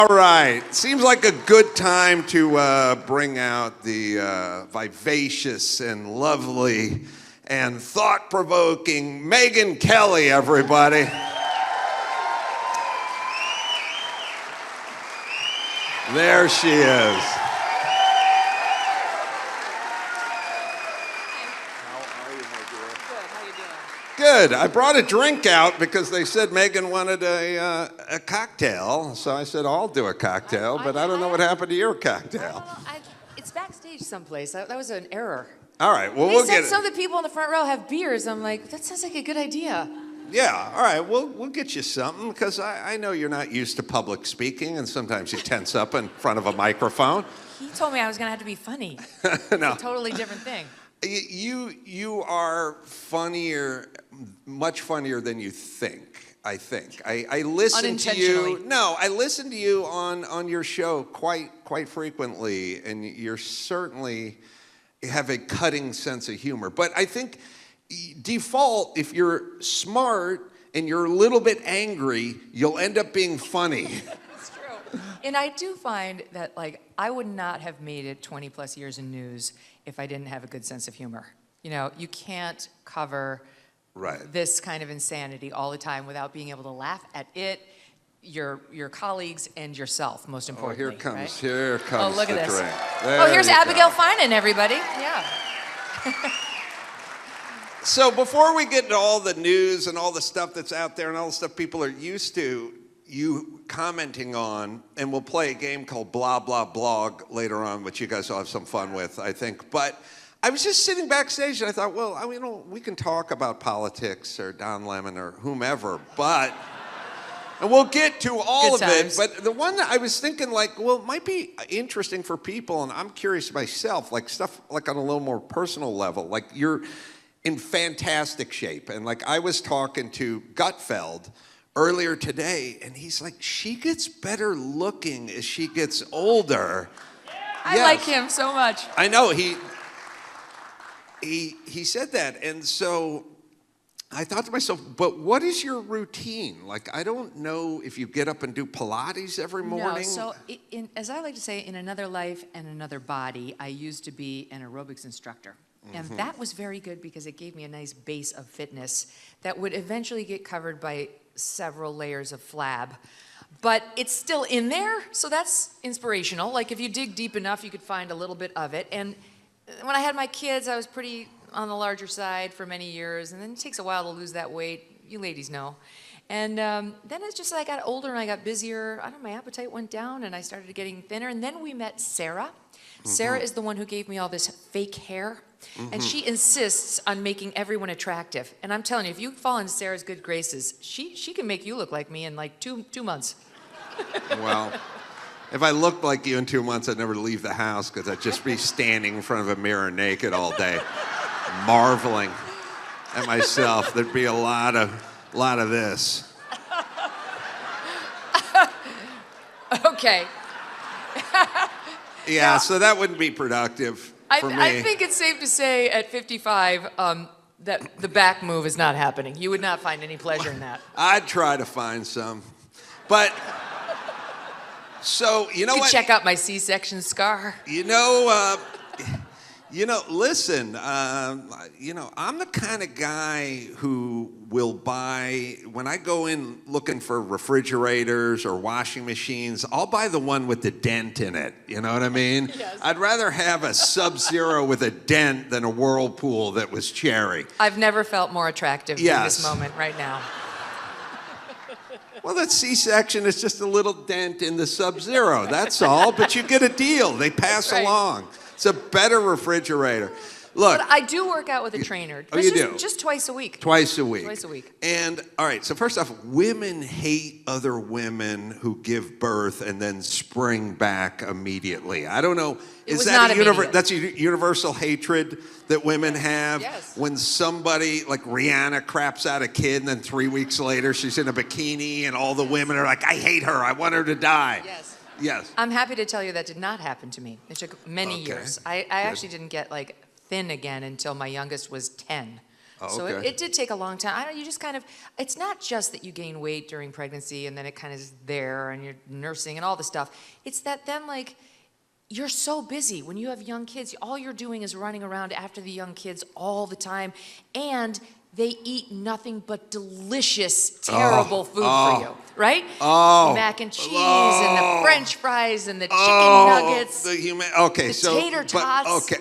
All right, seems like a good time to bring out the vivacious and lovely and thought-provoking Megyn Kelly, everybody. There she is. Good. I brought a drink out because they said Megyn wanted a cocktail. So I said, I'll do a cocktail, but I don't know what happened to your cocktail. It's backstage someplace. That was an error. All right, well, we'll get it. Some of the people in the front row have beers. I'm like, that sounds like a good idea. Yeah, all right, we'll get you something because I know you're not used to public speaking and sometimes you tense up in front of a microphone. He told me I was going to have to be funny. No. It's a totally different thing. You are funnier, much funnier than you think, I think. I listen to you. No, I listen to you on your show quite frequently, and you're certainly have a cutting sense of humor. But I think default, if you're smart and you're a little bit angry, you'll end up being funny. That's true. And I do find that, like, I would not have made it 20 plus years in news if I didn't have a good sense of humor. You know, you can't cover this kind of insanity all the time without being able to laugh at it, your colleagues, and yourself, most importantly. Oh, here comes, right? Here comes look the at this. drink. Oh, here's Abigail Finan, everybody. Yeah. So before we get into all the news and all the stuff that's out there and all the stuff people are used to you commenting on, and we'll play a game called Blah Blah Blog later on, which you guys will have some fun with, I think. But I was just sitting backstage and I thought, well, I mean, we can talk about politics or Don Lemon or whomever, but, and we'll get to all of it. But the one that I was thinking, like, well, it might be interesting for people, and I'm curious myself, like stuff like on a little more personal level, like you're in fantastic shape. And like I was talking to Gutfeld earlier today, and he's like, she gets better looking as she gets older. I like him so much. I know, he said that, and so I thought to myself, but what is your routine? Like, I don't know if you get up and do Pilates every morning. No, so as I like to say, in another life and another body, I used to be an aerobics instructor. And that was very good because it gave me a nice base of fitness that would eventually get covered by several layers of flab. But it's still in there, so that's inspirational. Like if you dig deep enough, you could find a little bit of it. And when I had my kids, I was pretty on the larger side for many years, and then it takes a while to lose that weight. You ladies know. And then it's just I got older and I got busier. I don't know, my appetite went down and I started getting thinner. And then we met Sarah. Sarah is the one who gave me all this fake hair. And she insists on making everyone attractive. And I'm telling you, if you fall into Sarah's good graces, she can make you look like me in like two months. Well, if I looked like you in 2 months, I'd never leave the house because I'd just be standing in front of a mirror naked all day, marveling at myself. There'd be a lot of this. Okay. Yeah, so that wouldn't be productive. I think it's safe to say at 55 that the back move is not happening. You would not find any pleasure in that. I'd try to find some. But, so, you know what? Check out my C-section scar. Listen, I'm the kind of guy who will buy, when I go in looking for refrigerators or washing machines, I'll buy the one with the dent in it. You know what I mean? Yes. I'd rather have a Sub-Zero with a dent than a Whirlpool that was cherry. I've never felt more attractive than this moment right now. Well, that C-section is just a little dent in the Sub-Zero, that's all. But you get a deal. They pass along. It's a better refrigerator. Look. But I do work out with a trainer. Oh, you do? Just twice a week. Twice a week. Twice a week. And, all right, so first off, women hate other women who give birth and then spring back immediately. I don't know. That's a universal hatred that women have? Yes. When somebody, like Rihanna, craps out a kid and then 3 weeks later she's in a bikini and all the women are like, I hate her. I want her to die. Yes. Yes. I'm happy to tell you that did not happen to me. It took many years. I actually didn't get like thin again until my youngest was 10. So okay. it did take a long time. I don't, you just kind of, it's not just that you gain weight during pregnancy and then it kind of is there and you're nursing and all this stuff. It's that then like, you're so busy when you have young kids. All you're doing is running around after the young kids all the time. And they eat nothing but delicious, terrible food for you, right? The mac and cheese and the French fries and the chicken nuggets. Okay, the tater tots.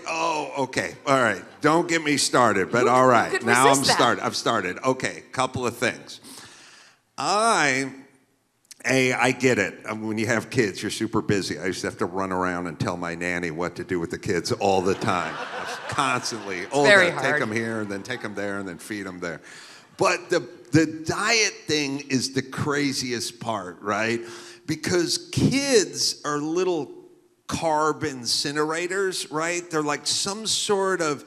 Okay. All right. Don't get me started, but all right. could Now resist that? I've started. Okay, couple of things. I get it. When you have kids, you're super busy. I used to have to run around and tell my nanny what to do with the kids all the time. Constantly. Very Take hard. them here and then take them there and then feed them there. But the diet thing is the craziest part, right? Because kids are little carb incinerators, right? They're like some sort of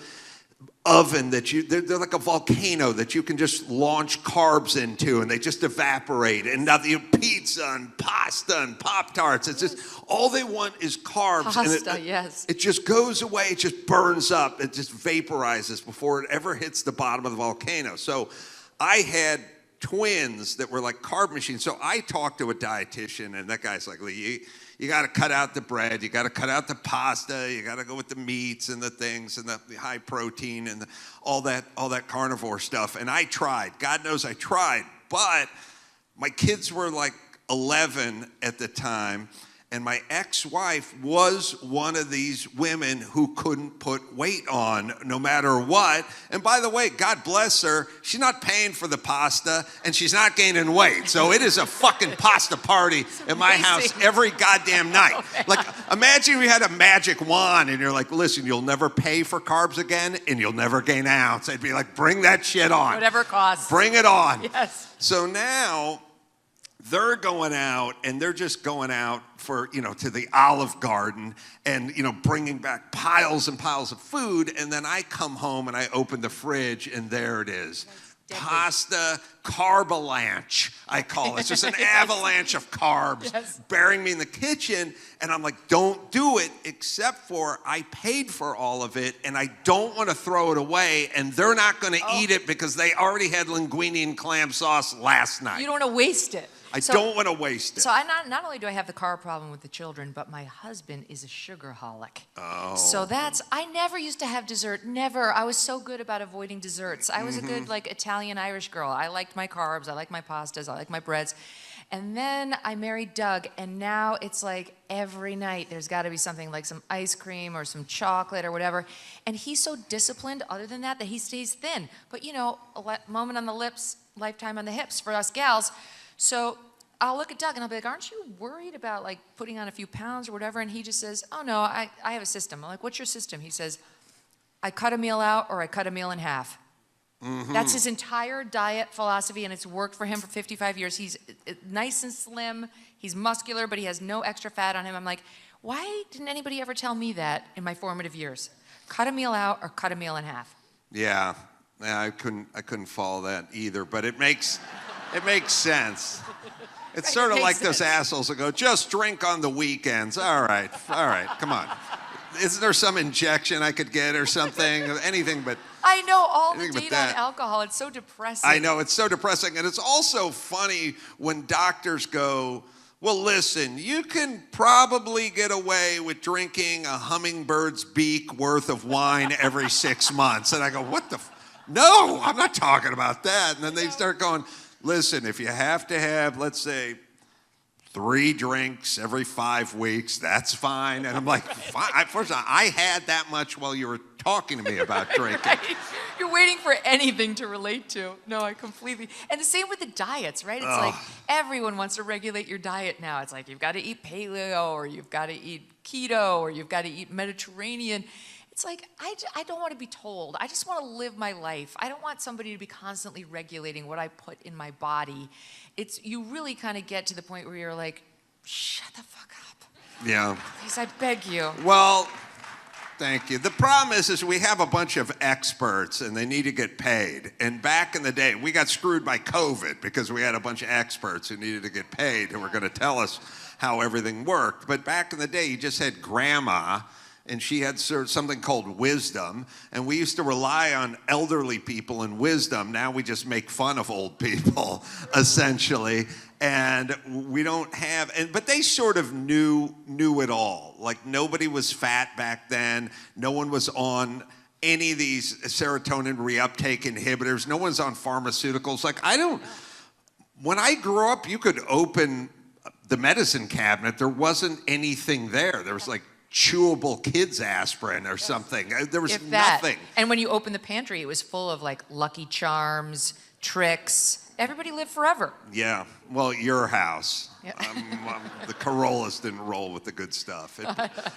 oven that they're like a volcano that you can just launch carbs into and they just evaporate. And now you pizza and pasta and Pop-Tarts. It's just, all they want is carbs. Pasta, and yes. It just goes away, it just burns up, it just vaporizes before it ever hits the bottom of the volcano. So I had twins that were like carb machines. So I talked to a dietitian and that guy's like, you got to cut out the bread, you got to cut out the pasta, you got to go with the meats and the things and the high protein and all that carnivore stuff. And I tried. God knows I tried. But my kids were like 11 at the time. And my ex-wife was one of these women who couldn't put weight on no matter what. And by the way, God bless her, she's not paying for the pasta and she's not gaining weight. So it is a fucking pasta party at my house every goddamn night. Like, imagine we had a magic wand and you're like, listen, you'll never pay for carbs again and you'll never gain ounce. I'd be like, bring that shit on. Whatever it costs. Bring it on. Yes. So now they're going out and they're just going out for, to the Olive Garden and, bringing back piles and piles of food. And then I come home and I open the fridge and there it is. Pasta carbalanche, I call it. It's just an avalanche of carbs burying me in the kitchen. And I'm like, don't do it, except for I paid for all of it and I don't want to throw it away. And they're not going to eat it because they already had linguine and clam sauce last night. You don't want to waste it. I don't want to waste it. So not only do I have the carb problem with the children, but my husband is a sugarholic. Oh. So I never used to have dessert, never. I was so good about avoiding desserts. I was a good Italian-Irish girl. I liked my carbs, I liked my pastas, I liked my breads. And then I married Doug, and now it's like every night there's got to be something like some ice cream or some chocolate or whatever. And he's so disciplined, other than that he stays thin. But a moment on the lips, lifetime on the hips for us gals. So I'll look at Doug and I'll be like, aren't you worried about like putting on a few pounds or whatever? And he just says, oh no, I have a system. I'm like, what's your system? He says, I cut a meal out or I cut a meal in half. That's his entire diet philosophy, and it's worked for him for 55 years. He's nice and slim, he's muscular, but he has no extra fat on him. I'm like, why didn't anybody ever tell me that in my formative years? Cut a meal out or cut a meal in half. Yeah, I couldn't follow that either, but it makes sense. It's sort of like those assholes that go, just drink on the weekends. All right, come on. Isn't there some injection I could get or something? Anything but... I know, all the data on alcohol. It's so depressing. I know, it's so depressing. And it's also funny when doctors go, well, listen, you can probably get away with drinking a hummingbird's beak worth of wine every 6 months. And I go, what the... No, I'm not talking about that. And then they start going, listen, if you have to have, let's say, 3 drinks every 5 weeks, that's fine. And I'm like, fine. First of all, I had that much while you were talking to me about drinking. Right. You're waiting for anything to relate to. No, I completely. And the same with the diets, right? It's like everyone wants to regulate your diet now. It's like you've got to eat paleo, or you've got to eat keto, or you've got to eat Mediterranean. It's like, I don't want to be told. I just want to live my life. I don't want somebody to be constantly regulating what I put in my body. You really kind of get to the point where you're like, shut the fuck up. Yeah. Please, I beg you. Well, thank you. The problem is we have a bunch of experts and they need to get paid. And back in the day, we got screwed by COVID because we had a bunch of experts who needed to get paid who were going to tell us how everything worked. But back in the day, you just had grandma and she had something called wisdom, and we used to rely on elderly people and wisdom. Now we just make fun of old people, essentially, and we don't have. But they sort of knew it all. Like nobody was fat back then. No one was on any of these serotonin reuptake inhibitors. No one's on pharmaceuticals. Like when I grew up, you could open the medicine cabinet. There wasn't anything there. There was like chewable kids aspirin or something. There was nothing. And when you opened the pantry, it was full of like Lucky Charms, Tricks. Everybody lived forever. Yeah. Well, your house. Yeah. The Carollas didn't roll with the good stuff.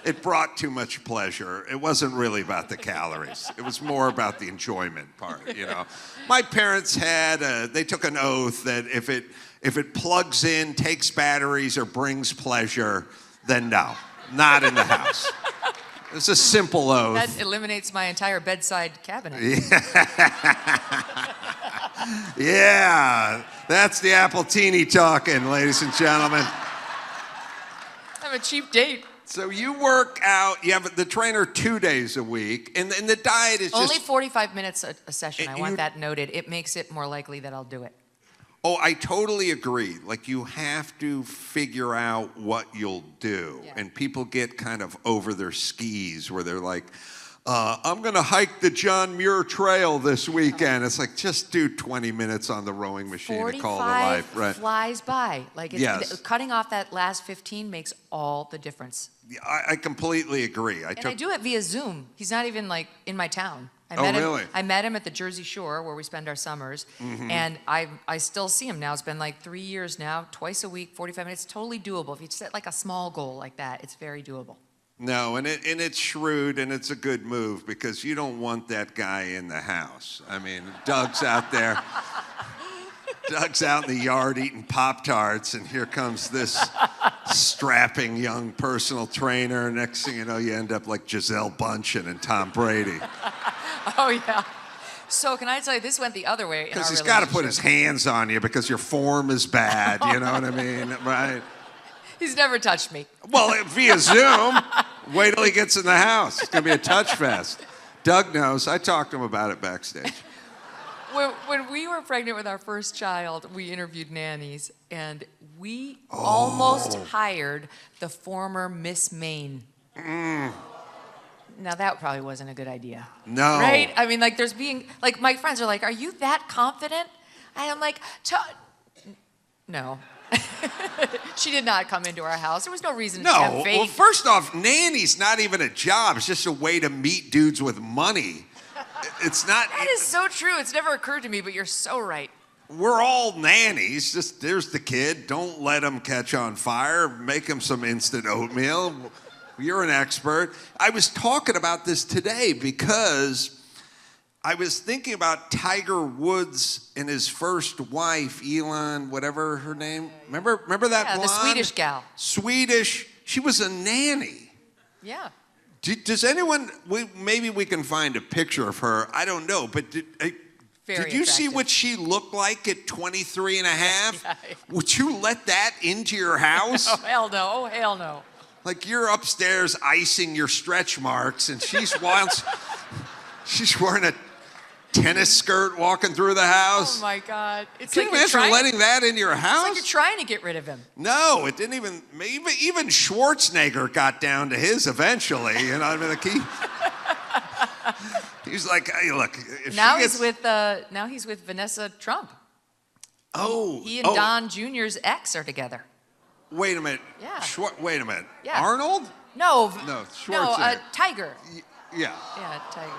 It brought too much pleasure. It wasn't really about the calories. It was more about the enjoyment part, you know. My parents they took an oath that if it plugs in, takes batteries, or brings pleasure, then no, not in the house. It's a simple oath. That eliminates my entire bedside cabinet. Yeah, that's the Appletini talking, ladies and gentlemen. I'm a cheap date. So you work out, you have the trainer 2 days a week, and the diet is only just... 45 minutes a session. I want that noted. It makes it more likely that I'll do it. Oh, I totally agree. Like, you have to figure out what you'll do. Yeah. And people get kind of over their skis where they're like, I'm going to hike the John Muir Trail this weekend. It's like, just do 20 minutes on the rowing machine and call it a life. Right? Flies by. Like, cutting off that last 15 makes all the difference. Yeah, I completely agree. I do it via Zoom. He's not even, like, in my town. Really? I met him at the Jersey Shore where we spend our summers, and I still see him now. It's been like 3 years now, twice a week, 45 minutes. Totally doable. If you set like a small goal like that, it's very doable. No, and it's shrewd, and it's a good move because you don't want that guy in the house. I mean, Doug's out there. Doug's out in the yard eating Pop-Tarts, and here comes this strapping young personal trainer. Next thing you know, you end up like Gisele Bündchen and Tom Brady. Oh, yeah. So can I tell you, this went the other way. Because he's got to put his hands on you because your form is bad, you know what I mean, right? He's never touched me. Well, via Zoom, wait till he gets in the house. It's going to be a touch fest. Doug knows. I talked to him about it backstage. When we were pregnant with our first child, we interviewed nannies, and we almost hired the former Miss Maine. Now, that probably wasn't a good idea. No. Right? I mean, like, like, my friends are like, are you that confident? And I'm like, no. She did not come into our house. There was no reason to have faith. Well, first off, nanny's not even a job. It's just a way to meet dudes with money. It's not. That is so true. It's never occurred to me, but you're so right. We're all nannies. Just there's the kid. Don't let him catch on fire. Make him some instant oatmeal. You're an expert. I was talking about this today because I was thinking about Tiger Woods and his first wife, Elon, whatever her name. Remember that blonde? The Swedish gal. Swedish. She was a nanny. Yeah. Does anyone, maybe we can find a picture of her. I don't know, but did you see what she looked like at 23 and a half? Yeah. Would you let that into your house? Oh, hell no. Oh, hell no. Like you're upstairs icing your stretch marks, and she's wearing a tennis skirt walking through the house. Oh my God! Can you imagine letting that in your house? It's like you're trying to get rid of him. No, it didn't even. Even Schwarzenegger got down to his eventually. You know, I mean, like he's like, hey, look. Now he's with Vanessa Trump. Oh. He and Don Jr.'s ex are together. Wait a minute. Yeah. Wait a minute. Yeah. Arnold? No. No, Schwarzenegger. No, Tiger. Yeah. Yeah, Tiger.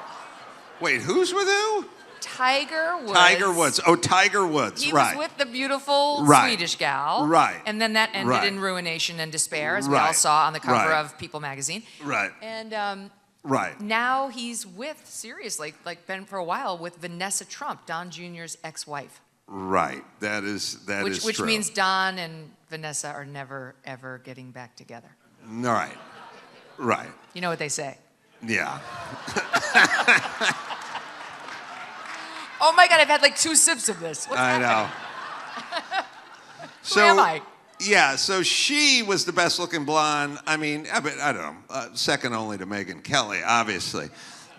Wait, who's with who? Tiger Woods. Tiger Woods. Oh, Tiger Woods. He right. was with the beautiful Swedish gal. Right. And then that ended in ruination and despair, as we all saw on the cover of People magazine. Right. And right. Now he's seriously, been for a while with Vanessa Trump, Don Jr.'s ex-wife. Right. That is true. Which means Don and Vanessa are never, ever getting back together. All right. Right. You know what they say. Yeah. Oh my God, I've had like 2 sips of this. What's happening? I know. Who am I? Yeah, so she was the best looking blonde. I mean, I don't know, second only to Megyn Kelly, obviously.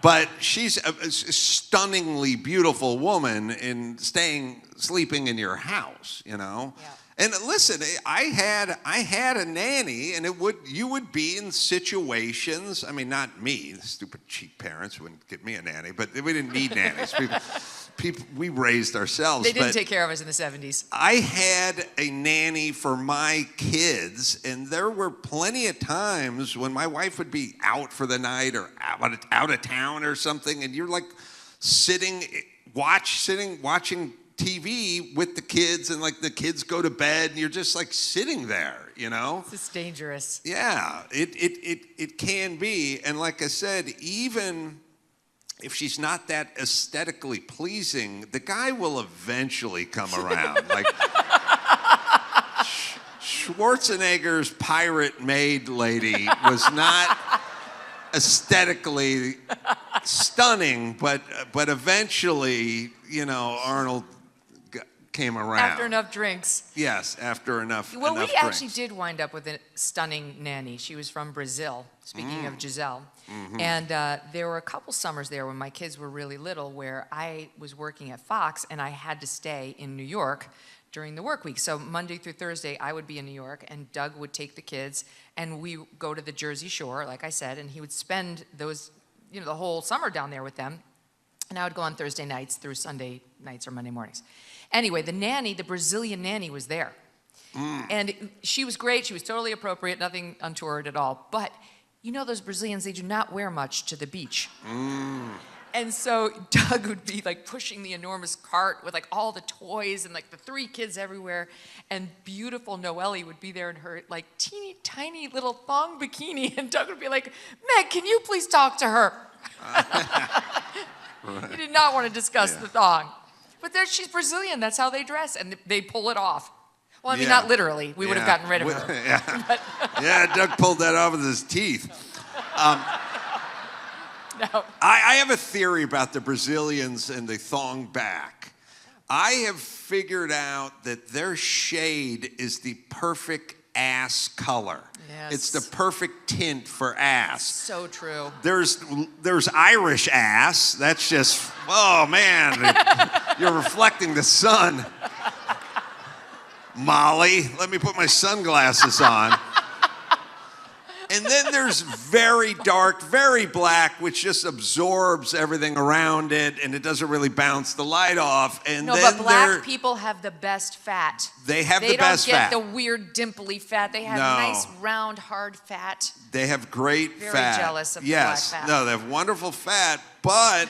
But she's a stunningly beautiful woman in sleeping in your house, you know? Yeah. And listen, I had a nanny, and you would be in situations. I mean, not me. Stupid cheap parents wouldn't get me a nanny, but we didn't need nannies. We raised ourselves. They didn't take care of us in the 70s. I had a nanny for my kids, and there were plenty of times when my wife would be out for the night or out of town or something, and you're like watching TV with the kids, and like the kids go to bed, and you're just like sitting there, you know? This is dangerous. Yeah, it can be, and like I said, even if she's not that aesthetically pleasing, the guy will eventually come around. Like Schwarzenegger's pirate maid lady was not aesthetically stunning, but eventually, you know, Arnold came around. After enough drinks. Yes, after enough. Well, enough we actually drinks. did wind up with a stunning nanny. She was from Brazil, speaking of Giselle. Mm-hmm. And there were a couple summers there when my kids were really little where I was working at Fox and I had to stay in New York during the work week. So Monday through Thursday, I would be in New York and Doug would take the kids and we go to the Jersey Shore, like I said, and he would spend those, you know, the whole summer down there with them. And I would go on Thursday nights through Sunday nights or Monday mornings. Anyway, the nanny, the Brazilian nanny was there. And she was great. She was totally appropriate, nothing untoward at all. But you know those Brazilians, they do not wear much to the beach. And so Doug would be like pushing the enormous cart with like all the toys and like the 3 kids everywhere. And beautiful Noelle would be there in her like teeny tiny little thong bikini. And Doug would be like, Meg, can you please talk to her? He did not want to discuss the thong. But she's Brazilian, that's how they dress, and they pull it off. Well, I mean, not literally. We would have gotten rid of her. Yeah. But Yeah, Doug pulled that off with his teeth. no. I have a theory about the Brazilians and the thong back. I have figured out that their shade is the perfect ass color. Yes. It's the perfect tint for ass. So true. There's Irish ass. That's just, oh man, you're reflecting the sun. Molly, let me put my sunglasses on. And then there's very dark, very black, which just absorbs everything around it, and it doesn't really bounce the light off. And No, then but black people have the best fat. They have the best fat. They don't get the weird dimply fat. They have No. nice, round, hard fat. They have great Very fat. jealous of the yes. black fat. No, they have wonderful fat, but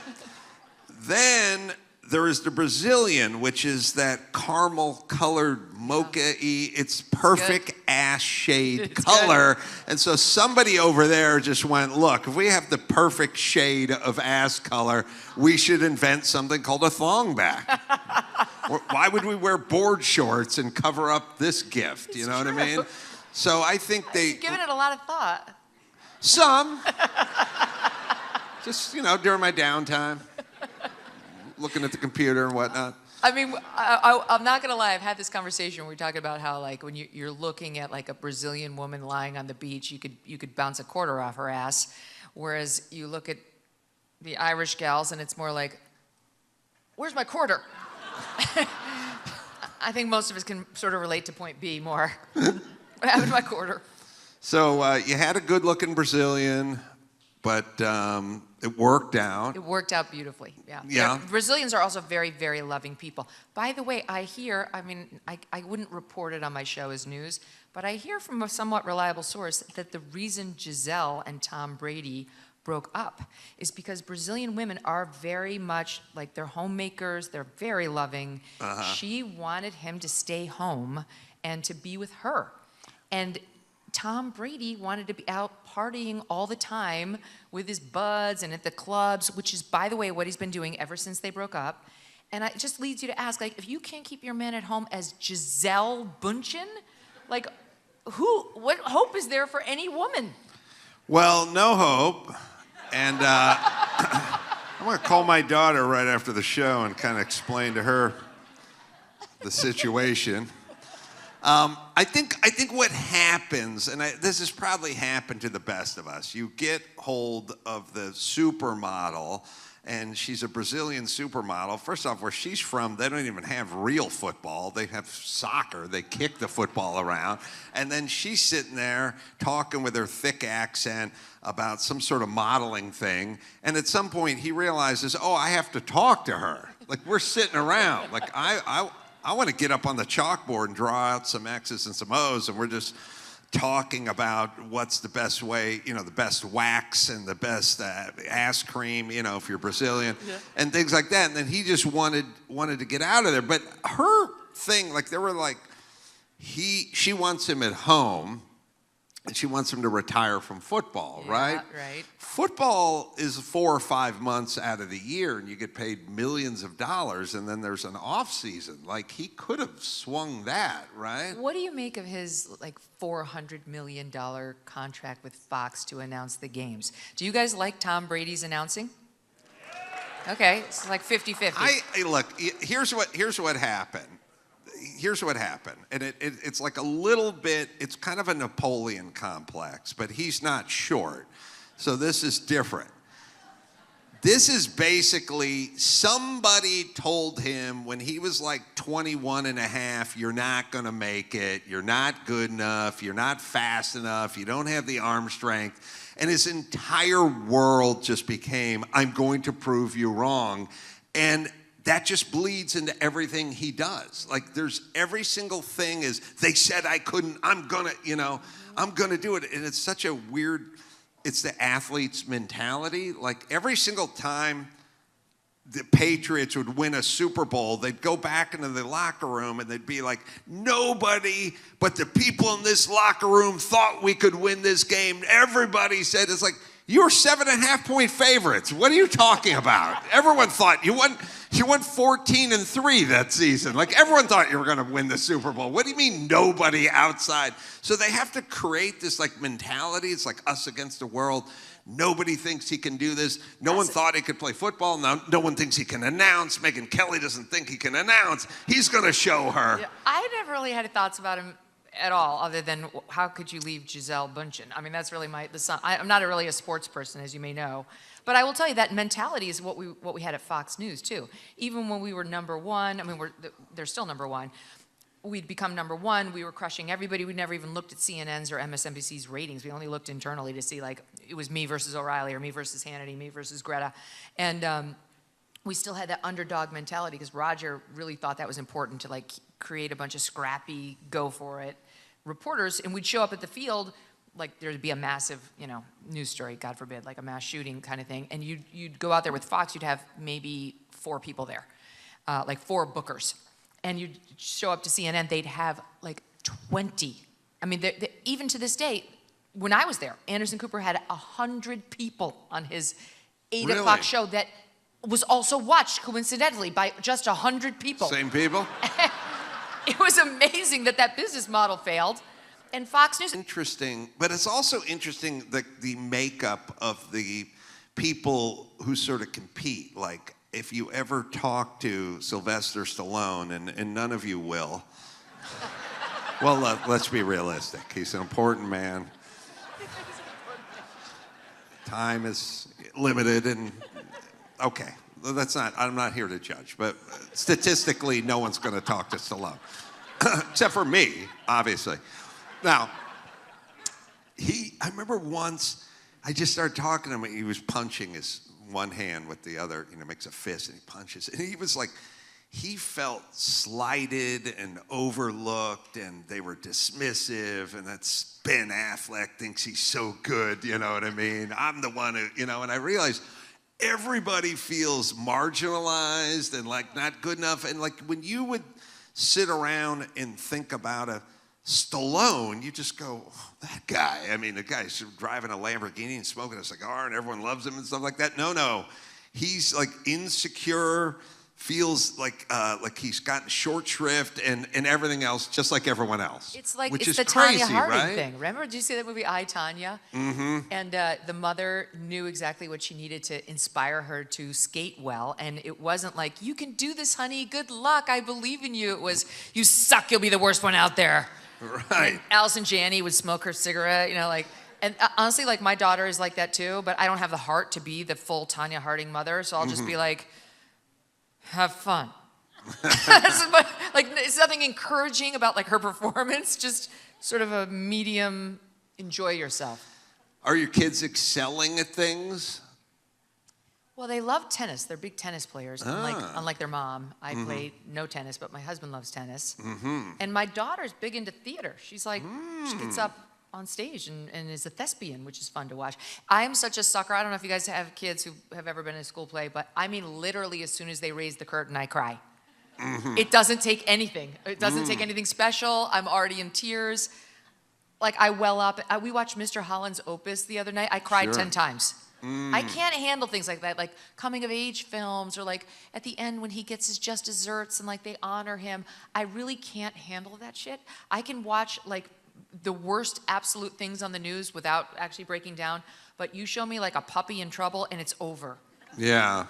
then there is the Brazilian, which is that caramel-colored mocha-y. It's perfect ass shade It's color. And so somebody over there just went, look, if we have the perfect shade of ass color, we should invent something called a thong back. Why would we wear board shorts and cover up this gift? You know what I mean? So I think You've given it a lot of thought. Some. Just, you know, during my downtime. Looking at the computer and whatnot. I mean, I'm not gonna lie. I've had this conversation where we talk about how, like, when you're looking at like a Brazilian woman lying on the beach, you could bounce a quarter off her ass, whereas you look at the Irish gals and it's more like, where's my quarter? I think most of us can sort of relate to point B more. What happened to my quarter? So you had a good-looking Brazilian, but it worked out. It worked out beautifully, yeah. Yeah. Brazilians are also very, very loving people. By the way, I hear, I mean, I wouldn't report it on my show as news, but I hear from a somewhat reliable source that the reason Giselle and Tom Brady broke up is because Brazilian women are very much like, they're homemakers, they're very loving. She wanted him to stay home and to be with her. And Tom Brady wanted to be out partying all the time with his buds and at the clubs, which is, by the way, what he's been doing ever since they broke up. And it just leads you to ask, like, if you can't keep your man at home as Giselle Bündchen, like, what hope is there for any woman? Well, no hope. And I'm going to call my daughter right after the show and kind of explain to her the situation. I think what happens, and this has probably happened to the best of us, you get hold of the supermodel, and she's a Brazilian supermodel. First off, where she's from, they don't even have real football. They have soccer. They kick the football around. And then she's sitting there talking with her thick accent about some sort of modeling thing. And at some point, he realizes, oh, I have to talk to her. Like, we're sitting around. Like, I want to get up on the chalkboard and draw out some X's and some O's, and we're just talking about what's the best way, the best wax and the best ass cream, if you're Brazilian, and things like that. And then he just wanted to get out of there. But her thing, like, they were like, she wants him at home, and she wants him to retire from football, right? Right. Football is 4 or 5 months out of the year, and you get paid millions of dollars, and then there's an off season. Like, he could have swung that, right? What do you make of his $400 million contract with Fox to announce the games? Do you guys like Tom Brady's announcing? Okay, it's like 50-50. Look, here's what happened. Here's what happened, and it's like a little bit, it's kind of a Napoleon complex, but he's not short, so this is different. This is basically somebody told him when he was like 21 and a half, you're not going to make it, you're not good enough, you're not fast enough, you don't have the arm strength, and his entire world just became, I'm going to prove you wrong, and that just bleeds into everything he does. Like, there's every single thing is, they said I couldn't, I'm gonna do it. And it's such a weird, it's the athlete's mentality. Like, every single time the Patriots would win a Super Bowl, they'd go back into the locker room and they'd be like, nobody but the people in this locker room thought we could win this game. Everybody said, it's like, you were 7.5-point favorites. What are you talking about? Everyone thought you won 14-3 that season. Like, everyone thought you were going to win the Super Bowl. What do you mean nobody outside? So they have to create this mentality. It's like us against the world. Nobody thinks he can do this. No one thought he could play football. No one thinks he can announce. Megyn Kelly doesn't think he can announce. He's going to show her. Yeah, I never really had thoughts about him at all, other than how could you leave Gisele Bündchen? I mean, that's really the son. I'm not really a sports person, as you may know, but I will tell you that mentality is what we had at Fox News too. Even when we were number one, I mean, they're still number one. We'd become number one. We were crushing everybody. We never even looked at CNN's or MSNBC's ratings. We only looked internally to see, like, it was me versus O'Reilly or me versus Hannity, me versus Greta, and we still had that underdog mentality because Roger really thought that was important to create a bunch of scrappy, go for it reporters, and we'd show up at the field, like there'd be a massive, news story, God forbid, like a mass shooting kind of thing, and you'd go out there with Fox, you'd have maybe 4 people there, like 4 bookers, and you'd show up to CNN, they'd have like 20. I mean, even to this day, when I was there, Anderson Cooper had 100 people on his 8 o'clock show that was also watched coincidentally by just 100 people. Same people? It was amazing that business model failed, and Fox News. Interesting, but it's also interesting the makeup of the people who sort of compete. Like, if you ever talk to Sylvester Stallone, and none of you will, well, let's be realistic. He's an important man. Time is limited, and okay. I'm not here to judge, but statistically, no one's going to talk to Stallone. Except for me, obviously. Now, I remember once, I just started talking to him, and he was punching his one hand with the other, makes a fist, and he punches. And he was like, he felt slighted and overlooked, and they were dismissive, and that's Ben Affleck thinks he's so good, you know what I mean? I'm the one who, and I realized, everybody feels marginalized and not good enough. And when you would sit around and think about a Stallone, you just go, oh, that guy. I mean, the guy's driving a Lamborghini and smoking a cigar and everyone loves him and stuff like that. No. He's insecure, feels like he's gotten short shrift and everything else, just like everyone else. It's like which it's is the crazy, Tanya Harding right? thing. Remember, did you see that movie I, Tanya? Mm-hmm. And the mother knew exactly what she needed to inspire her to skate well. And it wasn't like, you can do this, honey. Good luck. I believe in you. It was, you suck. You'll be the worst one out there. Right. And Allison Janney would smoke her cigarette, like. And honestly, like, my daughter is like that too, but I don't have the heart to be the full Tanya Harding mother, so I'll just be like, have fun. Like, it's nothing encouraging about like her performance, just sort of a medium, enjoy yourself. Are your kids excelling at things? Well, they love tennis. They're big tennis players, unlike their mom. I play no tennis, but my husband loves tennis. And my daughter's big into theater. She's like, she gets up on stage and is a thespian, which is fun to watch. I am such a sucker. I don't know if you guys have kids who have ever been in a school play, but I mean, literally, as soon as they raise the curtain, I cry. It doesn't take anything. It doesn't take anything special. I'm already in tears. Like, I well up. We watched Mr. Holland's Opus the other night. I cried 10 times. I can't handle things like that, like coming of age films, or like at the end when he gets his just desserts and like they honor him. I really can't handle that shit. I can watch like the worst absolute things on the news without actually breaking down, but you show me like a puppy in trouble and it's over. Yeah.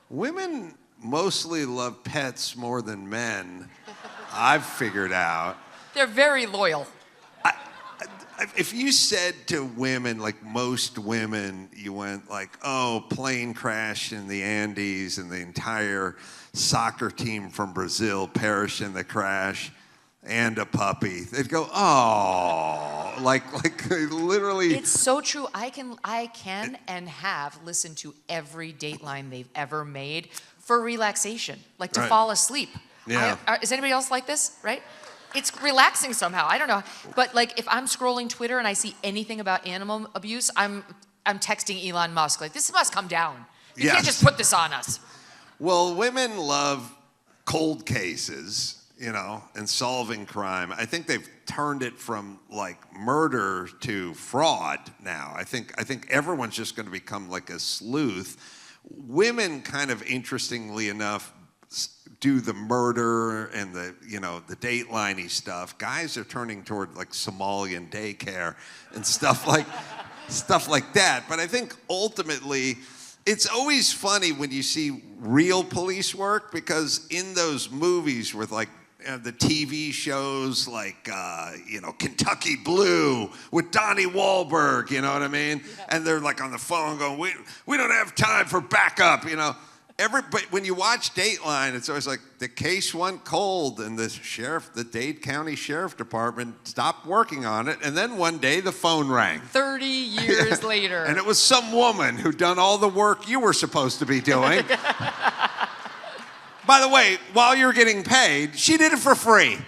Women mostly love pets more than men, I've figured out. They're very loyal. If you said to women, like most women, you went like, oh, plane crash in the Andes and the entire soccer team from Brazil perished in the crash, and a puppy, they'd go, oh, like literally. It's so true. I can and have listened to every Dateline they've ever made for relaxation, like to fall asleep. Yeah. Is anybody else like this, right? It's relaxing somehow. I don't know. But like, if I'm scrolling Twitter and I see anything about animal abuse, I'm texting Elon Musk, like, this must come down. You can't just put this on us. Well, women love cold cases, and solving crime. I think they've turned it from like murder to fraud now. I think everyone's just going to become like a sleuth. Women, kind of interestingly enough, do the murder and the Dateline-y stuff. Guys are turning toward like Somalian daycare and stuff like that. But I think ultimately, it's always funny when you see real police work, because in those movies with like the TV shows like Kentucky Blue with Donnie Wahlberg, you know what I mean? Yeah. And they're like on the phone going, we don't have time for backup, But when you watch Dateline, it's always like the case went cold and the Dade County Sheriff Department stopped working on it, and then one day the phone rang. 30 years later. And it was some woman who'd done all the work you were supposed to be doing. By the way, while you were getting paid, she did it for free.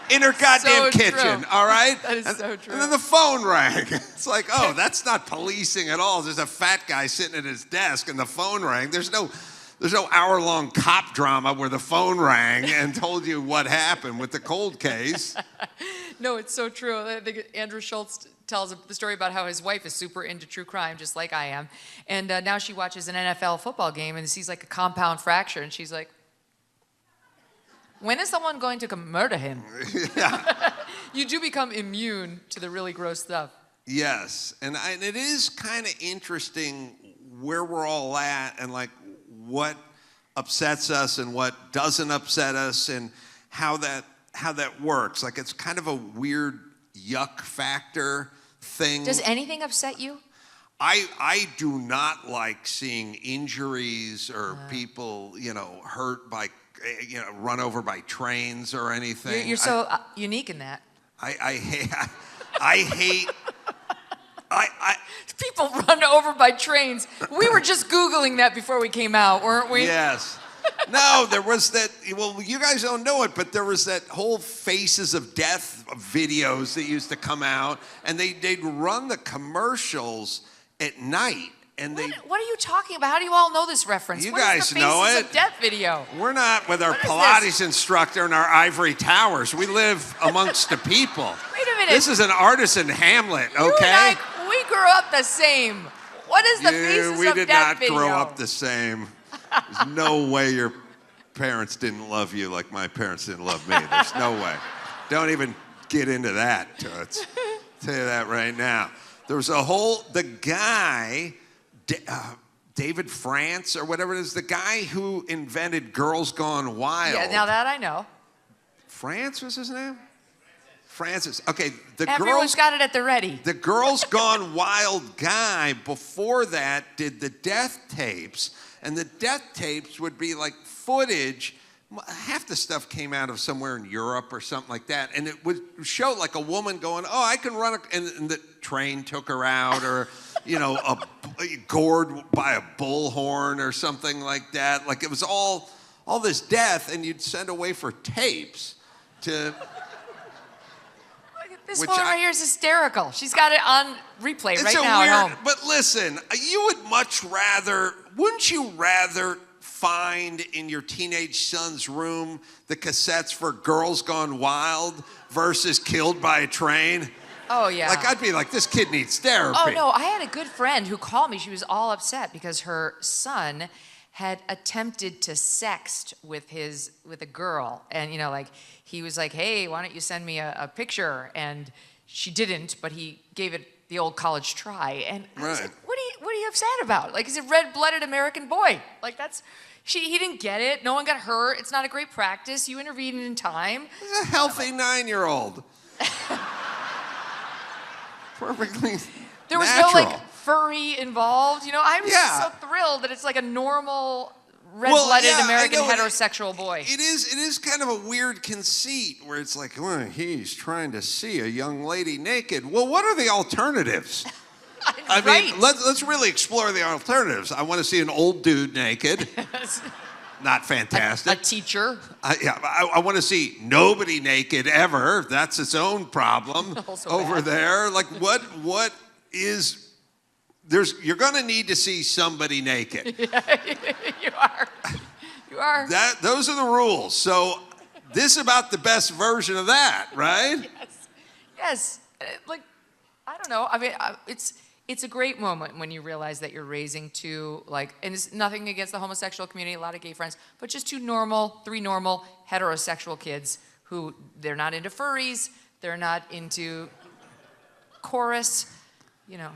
In her goddamn kitchen, all right? That is so true. And then the phone rang. It's like, oh, that's not policing at all. There's a fat guy sitting at his desk and the phone rang. There's no hour-long cop drama where the phone rang and told you what happened with the cold case. No, it's so true. I think Andrew Schultz tells the story about how his wife is super into true crime, just like I am. And now she watches an NFL football game and sees like a compound fracture, and she's like, when is someone going to murder him? Yeah. You do become immune to the really gross stuff. Yes, and it is kind of interesting where we're all at and like what upsets us and what doesn't upset us and how that works. Like, it's kind of a weird yuck factor thing. Does anything upset you? I do not like seeing injuries or people, hurt by, run over by trains or anything. You're so unique in that. I hate people run over by trains. We were just Googling that before we came out, weren't we? Yes. No, there was that, well, you guys don't know it, but there was that whole Faces of Death videos that used to come out, and they'd run the commercials at night. And what are you talking about? How do you all know this reference? You guys know it. Faces of Death video? We're not with our Pilates instructor in our ivory towers. We live amongst the people. Wait a minute. This is an artisan Hamlet, okay? You and I, we grew up the same. What is the Faces of Death video? We did not grow up the same. There's no way you're parents didn't love you like my parents didn't love me. There's no way. Don't even get into that, Toots. Tell you that right now. There was the guy, David France or whatever it is, the guy who invented Girls Gone Wild. Yeah, now that I know. France was his name? Francis. Okay, Everyone's got it at the ready. The Girls Gone Wild guy before that did the death tapes, and the death tapes would be like footage. Half the stuff came out of somewhere in Europe or something like that, and it would show like a woman going, "Oh, I can run," and the train took her out, or gored by a bullhorn or something like that. Like it was all this death, and you'd send away for tapes to. This woman right here is hysterical. She's got it on replay right now at home. But listen, wouldn't you rather find in your teenage son's room the cassettes for Girls Gone Wild versus Killed by a Train? Oh, yeah. Like, I'd be like, this kid needs therapy. Oh, no, I had a good friend who called me. She was all upset because her son had attempted to sext with a girl. And, he was like, hey, why don't you send me a picture? And she didn't, but he gave it the old college try. And I was like, what are you upset about? Like, he's a red-blooded American boy. Like, he didn't get it. No one got hurt. It's not a great practice. You intervened in time. He's a healthy 9-year-old. Perfectly There was natural. no, furry involved. I was just so thrilled that it's like a normal red-blooded American heterosexual boy. It is kind of a weird conceit where it's like, well, he's trying to see a young lady naked. Well, what are the alternatives? I mean, let's really explore the alternatives. I want to see an old dude naked. Not fantastic. A teacher. I want to see nobody naked ever. That's its own problem over there. Like, what is... You're going to need to see somebody naked. Yeah, you are. Those are the rules. So this is about the best version of that, right? Yes. I don't know. I mean, it's a great moment when you realize that you're raising two, and it's nothing against the homosexual community, a lot of gay friends, but just three normal heterosexual kids who, they're not into furries, they're not into chorus. Well,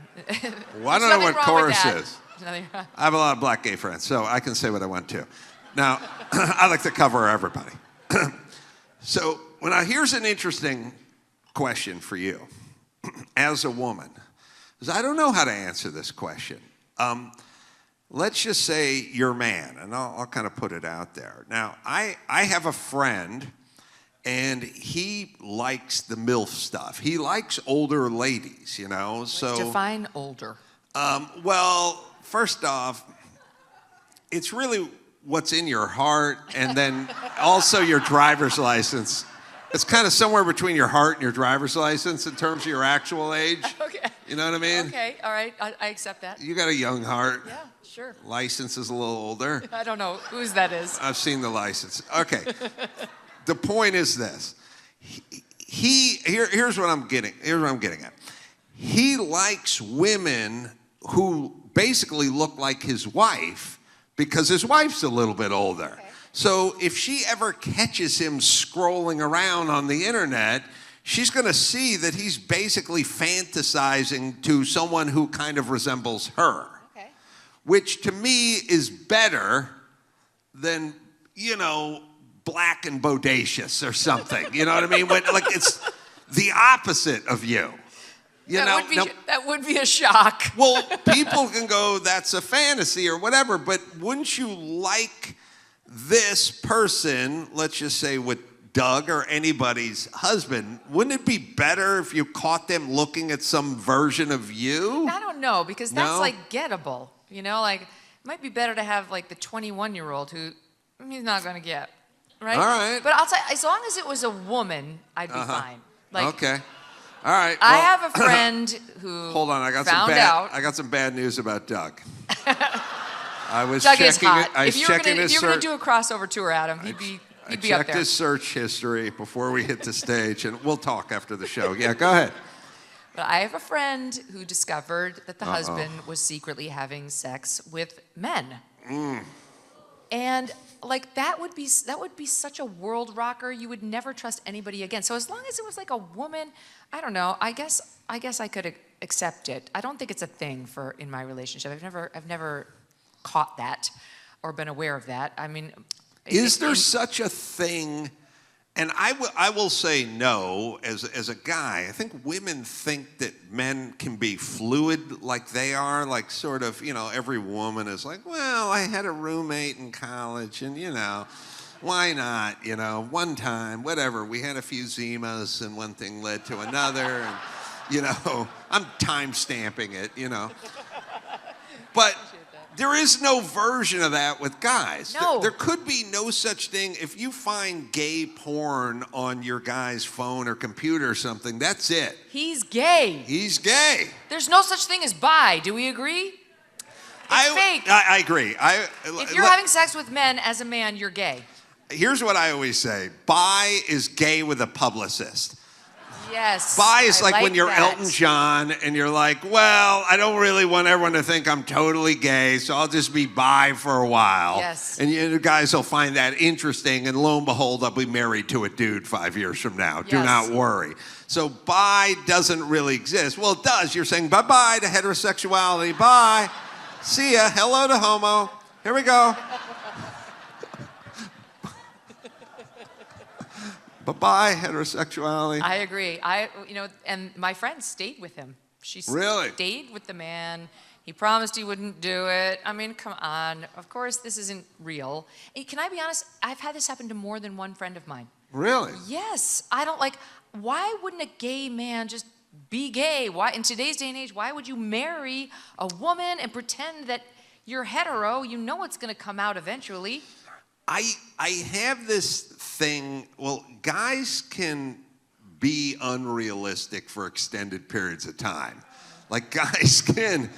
I don't know what chorus is. I have a lot of black gay friends, so I can say what I want to. Now, I like to cover everybody. So, here's an interesting question for you, as a woman, because I don't know how to answer this question. Let's just say you're a man, and I'll kind of put it out there. Now, I have a friend, and he likes the MILF stuff. He likes older ladies, so... Define older. Well, first off, it's really what's in your heart, and then also your driver's license. It's kind of somewhere between your heart and your driver's license in terms of your actual age. Okay. You know what I mean? Okay, all right, I accept that. You got a young heart. Yeah, sure. License is a little older. I don't know whose that is. I've seen the license. Okay. The point is this. Here's what I'm getting at. He likes women who basically look like his wife because his wife's a little bit older. Okay. So if she ever catches him scrolling around on the internet, she's going to see that he's basically fantasizing to someone who kind of resembles her. Okay. Which to me is better than, black and bodacious or something. You know what I mean? It's the opposite of you. That would be a shock. Well, people can go, that's a fantasy or whatever, but wouldn't you like this person, let's just say with Doug or anybody's husband, wouldn't it be better if you caught them looking at some version of you? I don't know, because that's gettable. It might be better to have the 21-year-old who he's not going to get. Right? All right. But I'll tell you, as long as it was a woman, I'd be fine. Okay. All right. I have a friend who hold on, I got some bad news about Doug. I was Doug checking is hot. If you were going to do a crossover tour, Adam, he'd be up there. I checked his search history before we hit the stage, and we'll talk after the show. Yeah, go ahead. But I have a friend who discovered that the husband was secretly having sex with men. And like that would be such a world rocker. You would never trust anybody again. So as long as it was like a woman, I don't know. I guess I could accept it. I don't think it's a thing in my relationship. I've never caught that or been aware of that. I mean, is there such a thing? And I will say no as a guy. I think women think that men can be fluid like they are, like sort of, every woman is like, well, I had a roommate in college and, why not, one time, whatever. We had a few Zimas and one thing led to another and, I'm time stamping it, But there is no version of that with guys. No. There could be no such thing. If you find gay porn on your guy's phone or computer or something, that's it. He's gay. He's gay. There's no such thing as bi. Do we agree? It's fake. I agree. If you're having sex with men as a man, you're gay. Here's what I always say. Bi is gay with a publicist. Yes. Bi is like when you're that. Elton John and you're like, well, I don't really want everyone to think I'm totally gay, so I'll just be bi for a while. Yes. And the guys will find that interesting, and lo and behold, I'll be married to a dude 5 years from now. Yes. Do not worry. So bi doesn't really exist. Well, it does. You're saying bye-bye to heterosexuality. Bye. See ya. Hello to homo. Here we go. Bye-bye, heterosexuality. I agree. And my friend stayed with him. She Really? stayed with the man. He promised he wouldn't do it. I mean, come on. Of course, this isn't real. And can I be honest? I've had this happen to more than one friend of mine. Really? Yes. I don't like, why wouldn't a gay man just be gay? Why, in today's day and age, why would you marry a woman and pretend that you're hetero? You know it's going to come out eventually. I have this thing, well, guys can be unrealistic for extended periods of time. Like guys can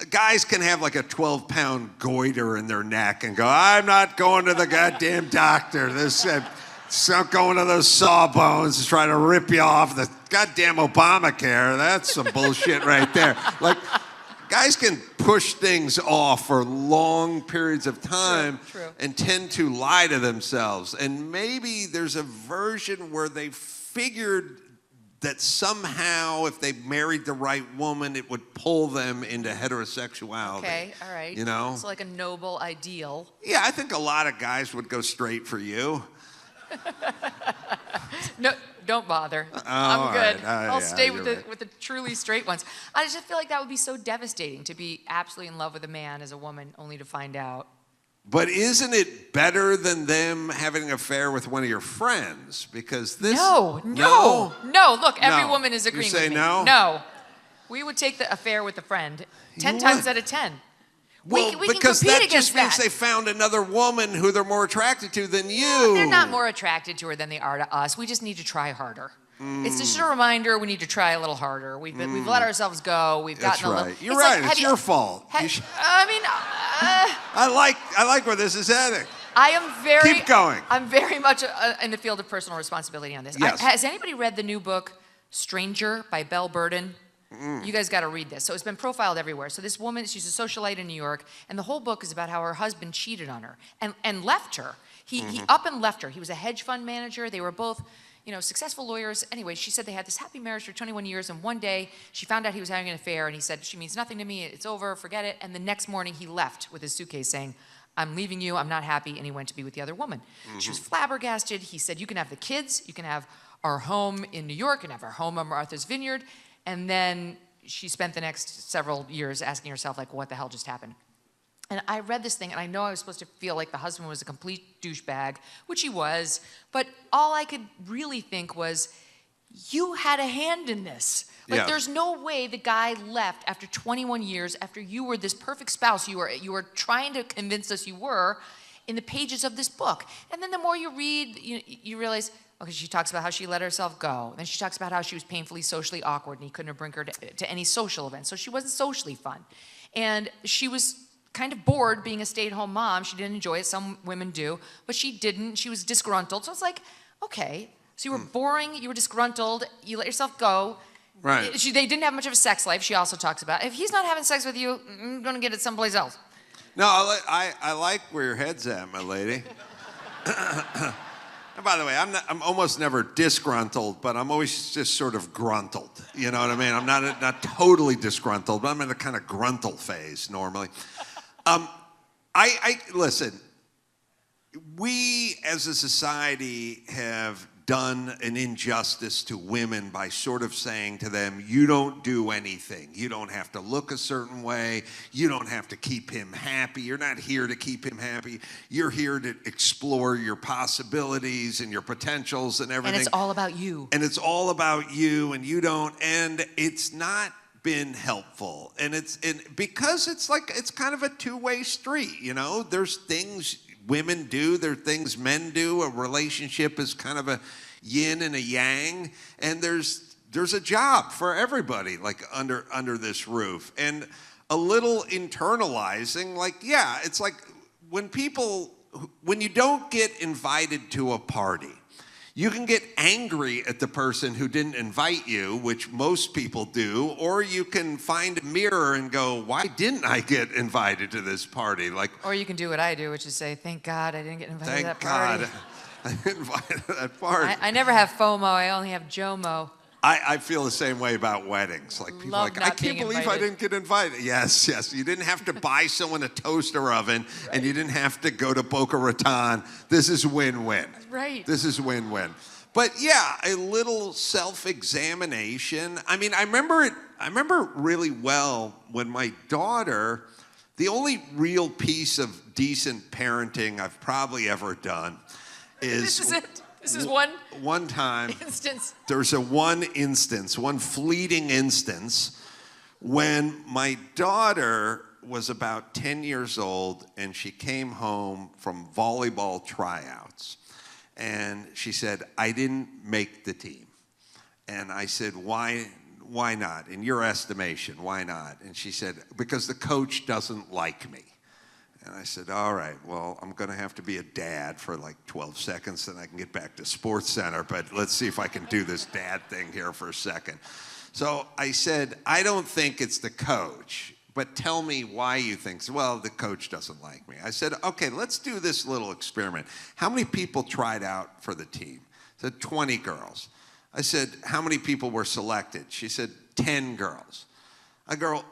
have like a 12-pound goiter in their neck and go, I'm not going to the goddamn doctor. It's not going to those sawbones to try to rip you off the goddamn Obamacare. That's some bullshit right there. Like, guys can push things off for long periods of time. True. And tend to lie to themselves. And maybe there's a version where they figured that somehow if they married the right woman, it would pull them into heterosexuality. Okay, all right. It's like a noble ideal. Yeah, I think a lot of guys would go straight for you. No, don't bother. Oh, I'm good. right. I'll Yeah, stay you're right. with the truly straight ones. I just feel like that would be so devastating to be absolutely in love with a man as a woman, only to find out. But isn't it better than them having an affair with one of your friends? Because this... No. Look, every woman is agreeing You say with me. no? No. We would take the affair with a friend 10 times out of 10. Well, we because can compete that against just means that. they found another woman who they're more attracted to than you. They're not more attracted to her than they are to us. We just need to try harder. It's just a reminder we need to try a little harder. We've let ourselves go. We've That's gotten a little... right. You're right. It's your fault. I like where this is heading. I am very... Keep going. I'm very much in the field of personal responsibility on this. Yes. Has anybody read the new book, Stranger by Belle Burden? You guys got to read this. So it's been profiled everywhere. So this woman, she's a socialite in New York, and the whole book is about how her husband cheated on her and left her. He up and left her. He was a hedge fund manager. They were both, successful lawyers. Anyway, she said they had this happy marriage for 21 years, and one day she found out he was having an affair, and he said, she means nothing to me. It's over. Forget it. And the next morning he left with his suitcase saying, I'm leaving you. I'm not happy. And he went to be with the other woman. She was flabbergasted. He said, you can have the kids. You can have our home in New York and have our home on Martha's Vineyard. And then she spent the next several years asking herself, like, what the hell just happened? And I read this thing, and I know I was supposed to feel like the husband was a complete douchebag, which he was, but all I could really think was, you had a hand in this. Like, Yeah. There's no way the guy left after 21 years, after you were this perfect spouse you were trying to convince us you were, in the pages of this book. And then the more you read, you realize, okay, she talks about how she let herself go. Then she talks about how she was painfully socially awkward and he couldn't bring her to any social events. So she wasn't socially fun. And she was kind of bored being a stay-at-home mom. She didn't enjoy it. Some women do, but she didn't. She was disgruntled. So it's like, okay, so you were boring, you were disgruntled, you let yourself go. Right. They didn't have much of a sex life, she also talks about. If he's not having sex with you, I'm gonna get it someplace else. No, I like where your head's at, my lady. And by the way, I'm almost never disgruntled, but I'm always just sort of gruntled. You know what I mean? I'm not totally disgruntled, but I'm in a kind of gruntle phase normally. Listen. We, as a society, have done an injustice to women by sort of saying to them, you don't do anything. You don't have to look a certain way. You don't have to keep him happy. You're not here to keep him happy. You're here to explore your possibilities and your potentials and everything. And it's all about you. And it's all about you, and you don't, and it's not been helpful. And because it's kind of a two-way street, you know? There's things women do, there are things men do. A relationship is kind of a yin and a yang, and there's a job for everybody, like under this roof. And a little internalizing, like, yeah, it's like when you don't get invited to a party, you can get angry at the person who didn't invite you, which most people do, or you can find a mirror and go, why didn't I get invited to this party? Or you can do what I do, which is say, thank God I didn't get invited to that party. Thank God I didn't invited to that party. I never have FOMO, I only have JOMO. I feel the same way about weddings. Like people Love are like, not I can't being believe invited. I didn't get invited. Yes. You didn't have to buy someone a toaster oven, and you didn't have to go to Boca Raton. This is win-win. Right. This is win-win. But yeah, a little self-examination. I mean, I remember really well when my daughter, the only real piece of decent parenting I've probably ever done is... This is it? This is one time instance. There's one fleeting instance when my daughter was about 10 years old and she came home from volleyball tryouts. And she said, I didn't make the team. And I said, why not? In your estimation, why not? And she said, because the coach doesn't like me. And I said, all right, well, I'm going to have to be a dad for like 12 seconds, then I can get back to Sports Center. But let's see if I can do this dad thing here for a second. So I said, I don't think it's the coach, but tell me why you think so. Well, the coach doesn't like me. I said, okay, let's do this little experiment. How many people tried out for the team? I said, 20 girls. I said, how many people were selected? She said, 10 girls. I go,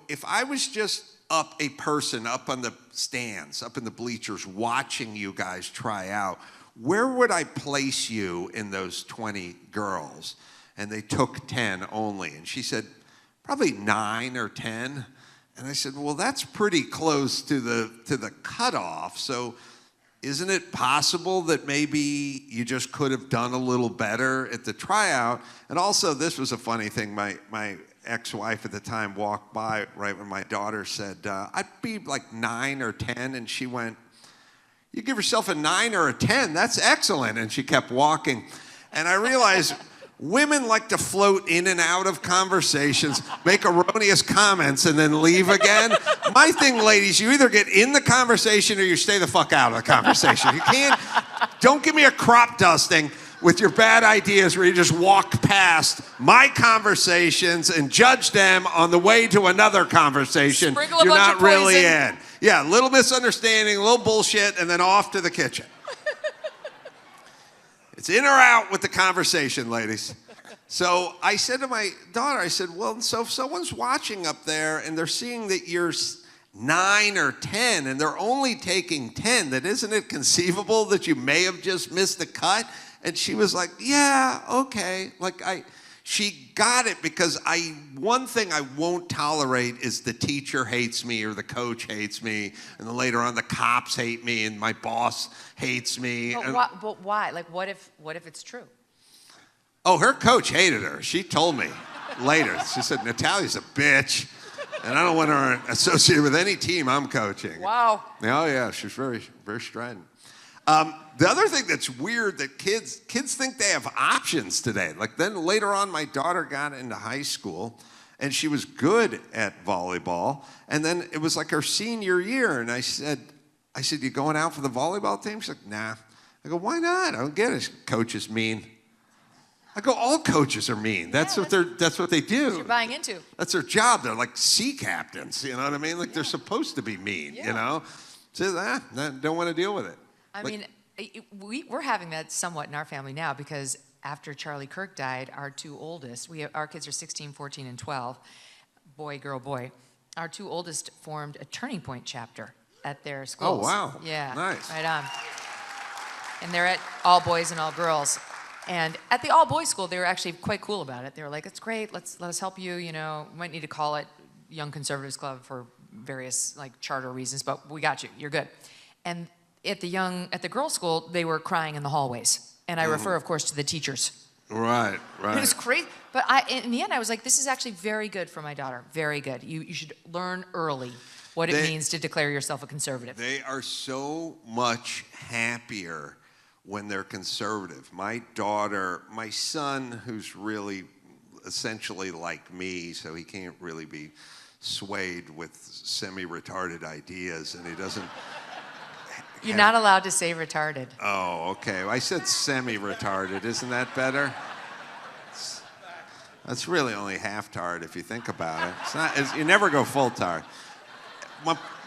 if I was just a person up on the stands, up in the bleachers, watching you guys try out, where would I place you in those 20 girls? And they took 10 only. And she said, probably 9 or 10. And I said, well, that's pretty close to the cutoff. So isn't it possible that maybe you just could have done a little better at the tryout? And also, this was a funny thing. My ex-wife at the time walked by right when my daughter said, I'd be like 9 or 10. And she went, you give yourself a 9 or a 10, that's excellent. And she kept walking. And I realized women like to float in and out of conversations, make erroneous comments, and then leave again. My thing, ladies, you either get in the conversation or you stay the fuck out of the conversation. You can't, don't give me a crop dusting with your bad ideas where you just walk past my conversations and judge them on the way to another conversation Sprinkle a you're bunch not of really poison. in. Yeah, a little misunderstanding, a little bullshit, and then off to the kitchen. It's in or out with the conversation, ladies. So I said to my daughter, I said, well, so if someone's watching up there and they're seeing that you're 9 or 10 and they're only taking 10, then isn't it conceivable that you may have just missed the cut? And she was like, yeah, okay. She got it because one thing I won't tolerate is the teacher hates me or the coach hates me, and then later on the cops hate me and my boss hates me. But why? Like, what if it's true? Oh, her coach hated her. She told me later. She said, Natalia's a bitch, and I don't want her associated with any team I'm coaching. Wow. Oh, yeah, she's very, very strident. The other thing that's weird that kids think they have options today. Like then later on, my daughter got into high school, and she was good at volleyball. And then it was like her senior year, and I said, you going out for the volleyball team? She's like, nah. I go, why not? I don't get it. Coach is mean. I go, all coaches are mean. That's what they do. You're buying into. That's their job. They're like sea captains. You know what I mean? Like they're supposed to be mean. You know, so don't want to deal with it. I mean, we're having that somewhat in our family now because after Charlie Kirk died, our two oldest, our kids are 16, 14, and 12, boy, girl, boy. Our two oldest formed a Turning Point chapter at their schools. Oh, wow. Yeah. Nice. Right on. And they're at all boys and all girls. And at the all-boys school, they were actually quite cool about it. They were like, it's great, let us help you, you know. We might need to call it Young Conservatives Club for various, like, charter reasons, but we got you, you're good. And at the girls' school, they were crying in the hallways. And I refer, of course, to the teachers. Right. It was crazy. But in the end, I was like, this is actually very good for my daughter, very good. You should learn early what it means to declare yourself a conservative. They are so much happier when they're conservative. My son, who's really essentially like me, so he can't really be swayed with semi-retarded ideas, and he doesn't... You're not allowed to say retarded. Oh, okay. I said semi-retarded. Isn't that better? That's really only half-tard if you think about it. You never go full-tard.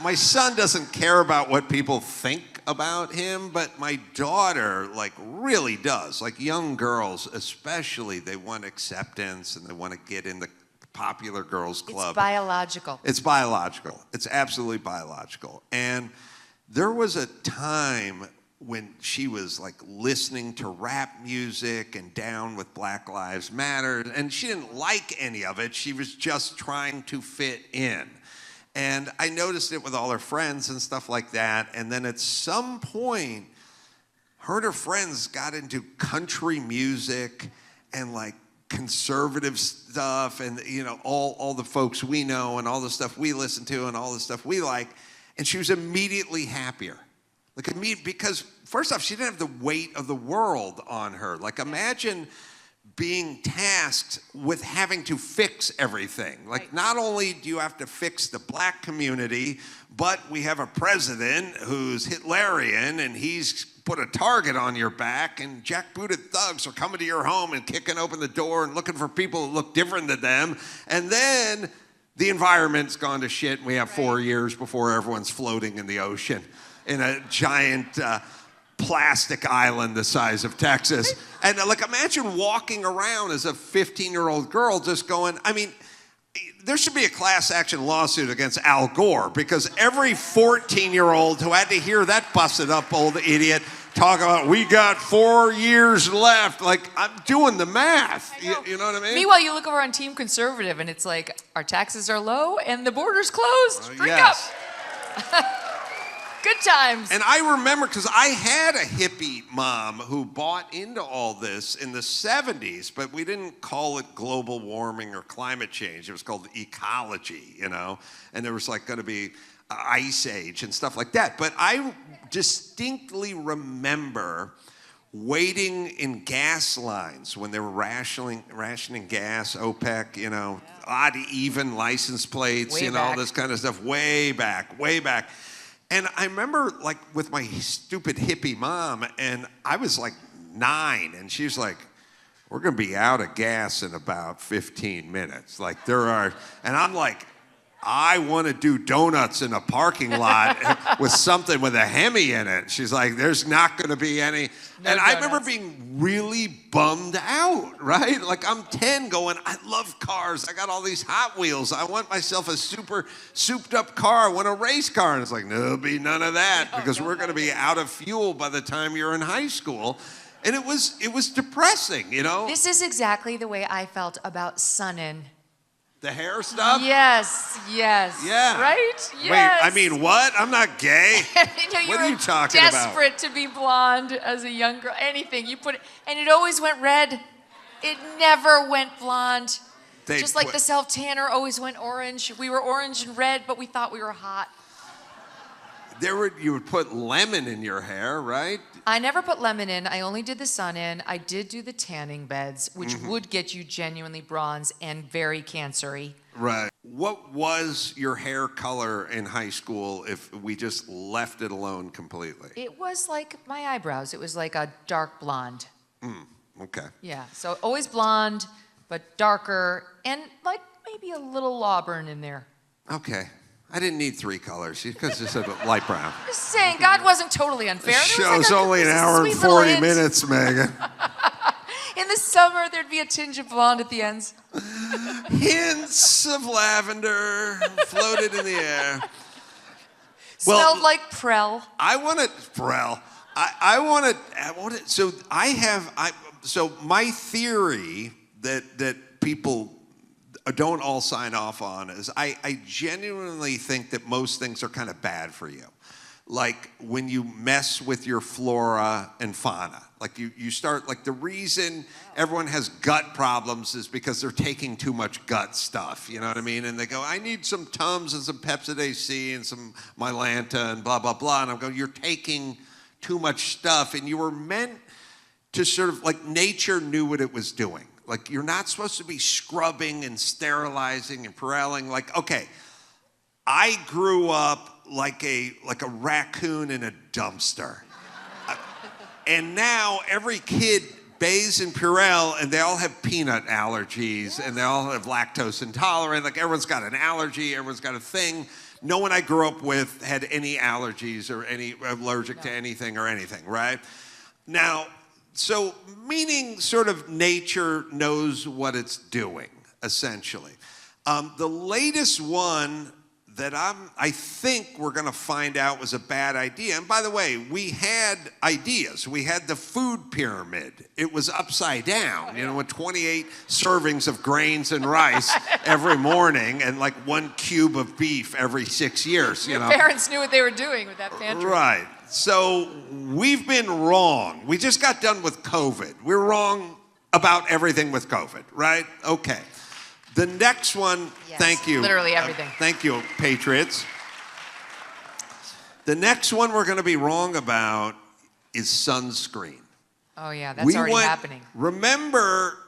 My son doesn't care about what people think about him, but my daughter, like, really does. Like, young girls especially, they want acceptance and they want to get in the popular girls club. It's biological. It's biological. It's absolutely biological. And there was a time when she was, like, listening to rap music and down with Black Lives Matter, and she didn't like any of it. She was just trying to fit in. And I noticed it with all her friends and stuff like that. And then at some point, her and her friends got into country music and, like, conservative stuff and, you know, all the folks we know and all the stuff we listen to and all the stuff we like. And she was immediately happier. Like, because first off, she didn't have the weight of the world on her. Like, imagine being tasked with having to fix everything. Like, not only do you have to fix the black community, but we have a president who's Hitlerian and he's put a target on your back, and jackbooted thugs are coming to your home and kicking open the door and looking for people who look different than them. And then the environment's gone to shit, and we have 4 years before everyone's floating in the ocean in a giant plastic island the size of Texas. And, like, imagine walking around as a 15-year-old girl just going, I mean, there should be a class action lawsuit against Al Gore, because every 14-year-old who had to hear that busted up old idiot talk about, we got 4 years left. Like, I'm doing the math. You know what I mean? Meanwhile, you look over on Team Conservative and it's like, our taxes are low and the border's closed. Drink up. Good times. And I remember, because I had a hippie mom who bought into all this in the 70s, but we didn't call it global warming or climate change. It was called ecology, you know? And there was, like, going to be ice age and stuff like that. But I distinctly remember waiting in gas lines when they were rationing gas, OPEC, you know, odd even license plates, you know, all this kind of stuff, way back. And I remember, like, with my stupid hippie mom, and I was like 9, and she was like, we're going to be out of gas in about 15 minutes. Like, and I'm like, I want to do donuts in a parking lot with something with a Hemi in it. She's like, there's not going to be any. No and donuts. I remember being really bummed out, right? Like, I'm 10 going, I love cars. I got all these Hot Wheels. I want myself a super souped up car. I want a race car. And it's like, no, there'll be none of that, because we're going to be out of fuel by the time you're in high school. And it was depressing, you know? This is exactly the way I felt about Sunnin. The hair stuff? Yes. Yeah. Right? Yes. Wait, I mean, what? I'm not gay. What are you talking about? Desperate to be blonde as a young girl. Anything. You put it, and it always went red. It never went blonde. Just like the self-tanner always went orange. We were orange and red, but we thought we were hot. You would put lemon in your hair, right? I never put lemon in. I only did the sun in. I did do the tanning beds, which would get you genuinely bronze and very cancery. Right. What was your hair color in high school if we just left it alone completely? It was like my eyebrows. It was like a dark blonde. Okay. Yeah, so always blonde, but darker, and like maybe a little auburn in there. Okay. I didn't need 3 colors because you said light brown. Just saying, God wasn't totally unfair. The There was show's only an there's a hour and sweet little 40 hint. minutes, Megyn. In the summer, there'd be a tinge of blonde at the ends. Hints of lavender floated in the air. Smelled like Prel. I want to, Pharrell. I want to. So my theory that people don't all sign off on is I genuinely think that most things are kind of bad for you. Like when you mess with your flora and fauna. Like you start, like the reason everyone has gut problems is because they're taking too much gut stuff, you know what I mean? And they go, I need some Tums and some Pepsid AC and some Mylanta and blah, blah, blah. And I'm going, you're taking too much stuff. And you were meant to sort of, like nature knew what it was doing. Like you're not supposed to be scrubbing and sterilizing and Purelling. Like, okay, I grew up like a raccoon in a dumpster. And now every kid bathes in Purell and they all have peanut allergies and they all have lactose intolerant. Like everyone's got an allergy, everyone's got a thing. No one I grew up with had any allergies or any allergic to anything or anything, right? Now, so meaning sort of nature knows what it's doing, essentially. The latest one that I think we're going to find out was a bad idea. And by the way, we had ideas. We had the food pyramid. It was upside down, you know, with 28 servings of grains and rice every morning and like 1 cube of beef every 6 years, you know. Your parents knew what they were doing with that pantry. Right. So we've been wrong. We just got done with COVID. We're wrong about everything with COVID, right? Okay. The next one, yes, thank you. Literally everything. Thank you, Patriots. The next one we're going to be wrong about is sunscreen. Oh, yeah, that's already happening. Remember,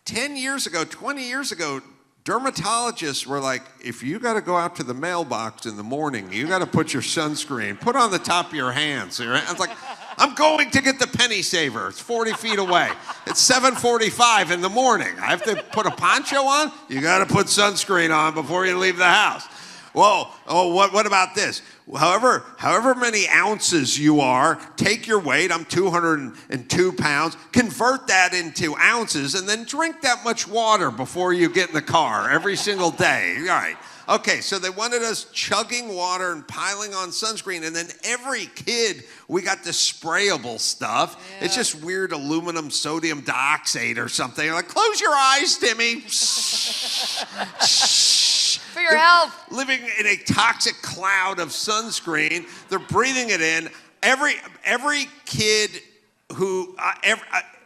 10 years ago, 20 years ago, dermatologists were like, if you got to go out to the mailbox in the morning, you got to put your sunscreen, put on the top of your hands. I was like, I'm going to get the penny saver. It's 40 feet away. It's 7:45 in the morning. I have to put a poncho on? You got to put sunscreen on before you leave the house. Whoa, oh, what about this? However many ounces you are, take your weight, I'm 202 pounds, convert that into ounces, and then drink that much water before you get in the car every single day. All right. Okay, so they wanted us chugging water and piling on sunscreen, and then every kid, we got the sprayable stuff. Yeah. It's just weird aluminum sodium dioxide or something. You're like, close your eyes, Timmy. For your health. Living in a toxic cloud of sunscreen. They're breathing it in. Every kid who,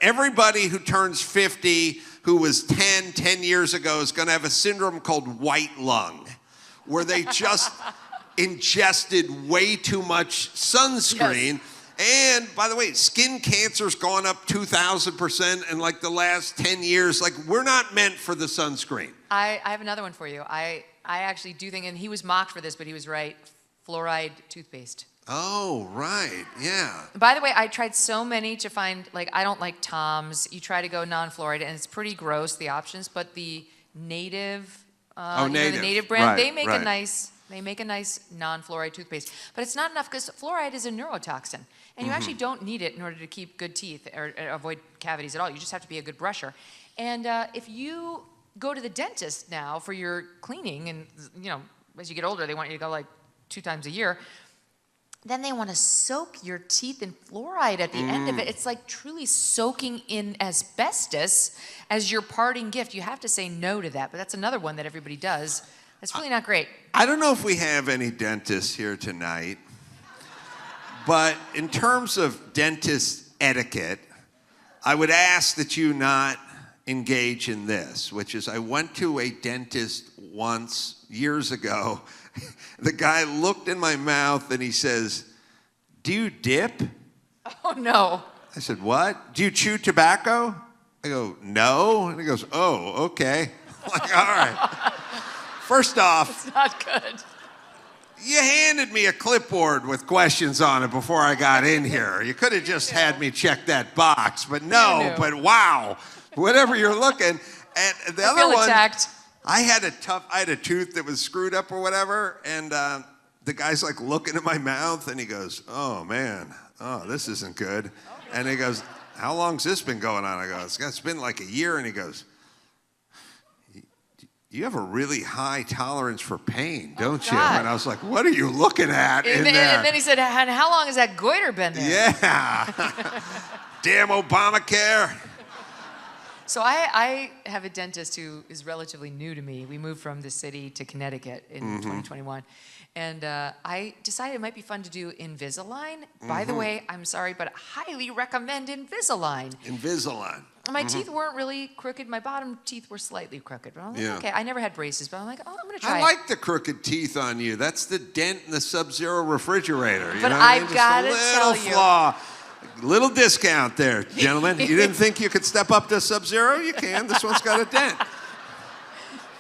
everybody who turns 50 who was 10 years ago is going to have a syndrome called white lung, where they just ingested way too much sunscreen. Yes. And by the way, skin cancer's gone up 2,000% in like the last 10 years. Like we're not meant for the sunscreen. I have another one for you. I actually do think, and he was mocked for this, but he was right, fluoride toothpaste. Oh, right, yeah. By the way, I tried so many to find, like, I don't like Tom's. You try to go non-fluoride, and it's pretty gross, the options, but the Native, Native. The Native brand, right, they make right. a nice non-fluoride toothpaste. But it's not enough because fluoride is a neurotoxin, and you actually don't need it in order to keep good teeth or avoid cavities at all. You just have to be a good brusher. And if you go to the dentist now for your cleaning, and, you know, as you get older, they want you to go like 2 times a year, then they want to soak your teeth in fluoride at the end of it. It's like truly soaking in asbestos as your parting gift. You have to say no to that, but that's another one that everybody does. That's really not great. I don't know if we have any dentists here tonight, but in terms of dentist etiquette, I would ask that you not engage in this, which is I went to a dentist once, years ago. The guy looked in my mouth and he says, "Do you dip?" Oh, no. I said, "What? Do you chew tobacco?" I go, "No." And he goes, "Oh, okay." I'm like, all right. First off, It's not good. You handed me a clipboard with questions on it before I got in here. You could have just had me check that box, but no, but wow. Whatever you're looking. And the other one, attacked. I had a tooth that was screwed up or whatever, and the guy's like looking at my mouth, and he goes, "Oh man, this isn't good." And he goes, "How long's this been going on?" I go, "It's been like a year." And he goes, "You have a really high tolerance for pain, don't you?" God. And I was like, "What are you looking at in there?" And then he said, "And how long has that goiter been there?" Yeah. Damn Obamacare. So I have a dentist who is relatively new to me. We moved from the city to Connecticut in 2021. And I decided it might be fun to do Invisalign. By the way, I'm sorry, but I highly recommend Invisalign. Invisalign. My teeth weren't really crooked. My bottom teeth were slightly crooked. But I'm like, okay, I never had braces, but I'm like, I'm going to try I like the crooked teeth on you. That's the dent in the Sub-Zero refrigerator. But I've got to tell you. Flaw. Little discount there, gentlemen. You didn't think you could step up to Sub-Zero? You can. This one's got a dent.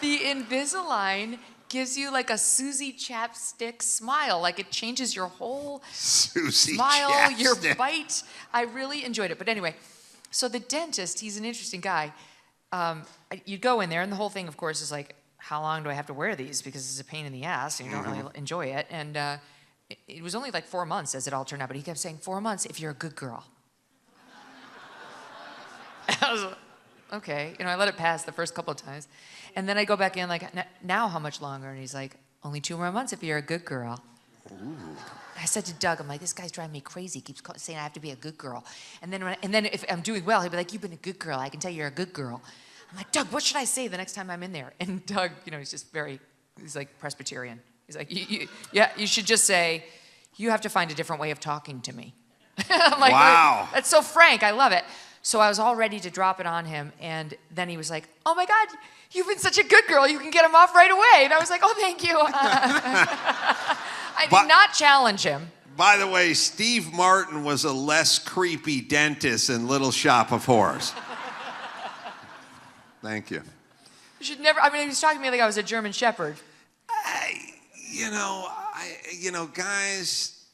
The Invisalign gives you like a Susie chapstick smile. Like it changes your whole smile, chapstick. Your bite. I really enjoyed it. But anyway, so the dentist, he's an interesting guy. You go in there, and the whole thing, of course, is like, how long do I have to wear these? Because it's a pain in the ass, and you don't really enjoy it. And it was only like 4 months, as it all turned out. But he kept saying, 4 months if you're a good girl. I was like, okay. I let it pass the first couple of times. And then I go back in like, now how much longer? And he's like, only 2 more months if you're a good girl. Ooh. I said to Doug, I'm like, this guy's driving me crazy. He keeps saying I have to be a good girl. And then if I'm doing well, he'll be like, you've been a good girl. I can tell you're a good girl. I'm like, Doug, what should I say the next time I'm in there? And Doug, he's just he's like Presbyterian. He's like, you should just say, you have to find a different way of talking to me. I'm like, wow. That's so frank. I love it. So I was all ready to drop it on him. And then he was like, oh my God, you've been such a good girl. You can get him off right away. And I was like, oh, thank you. I did not challenge him. By the way, Steve Martin was a less creepy dentist in Little Shop of Horrors. Thank you. You should never, he was talking to me like I was a German Shepherd. Guys,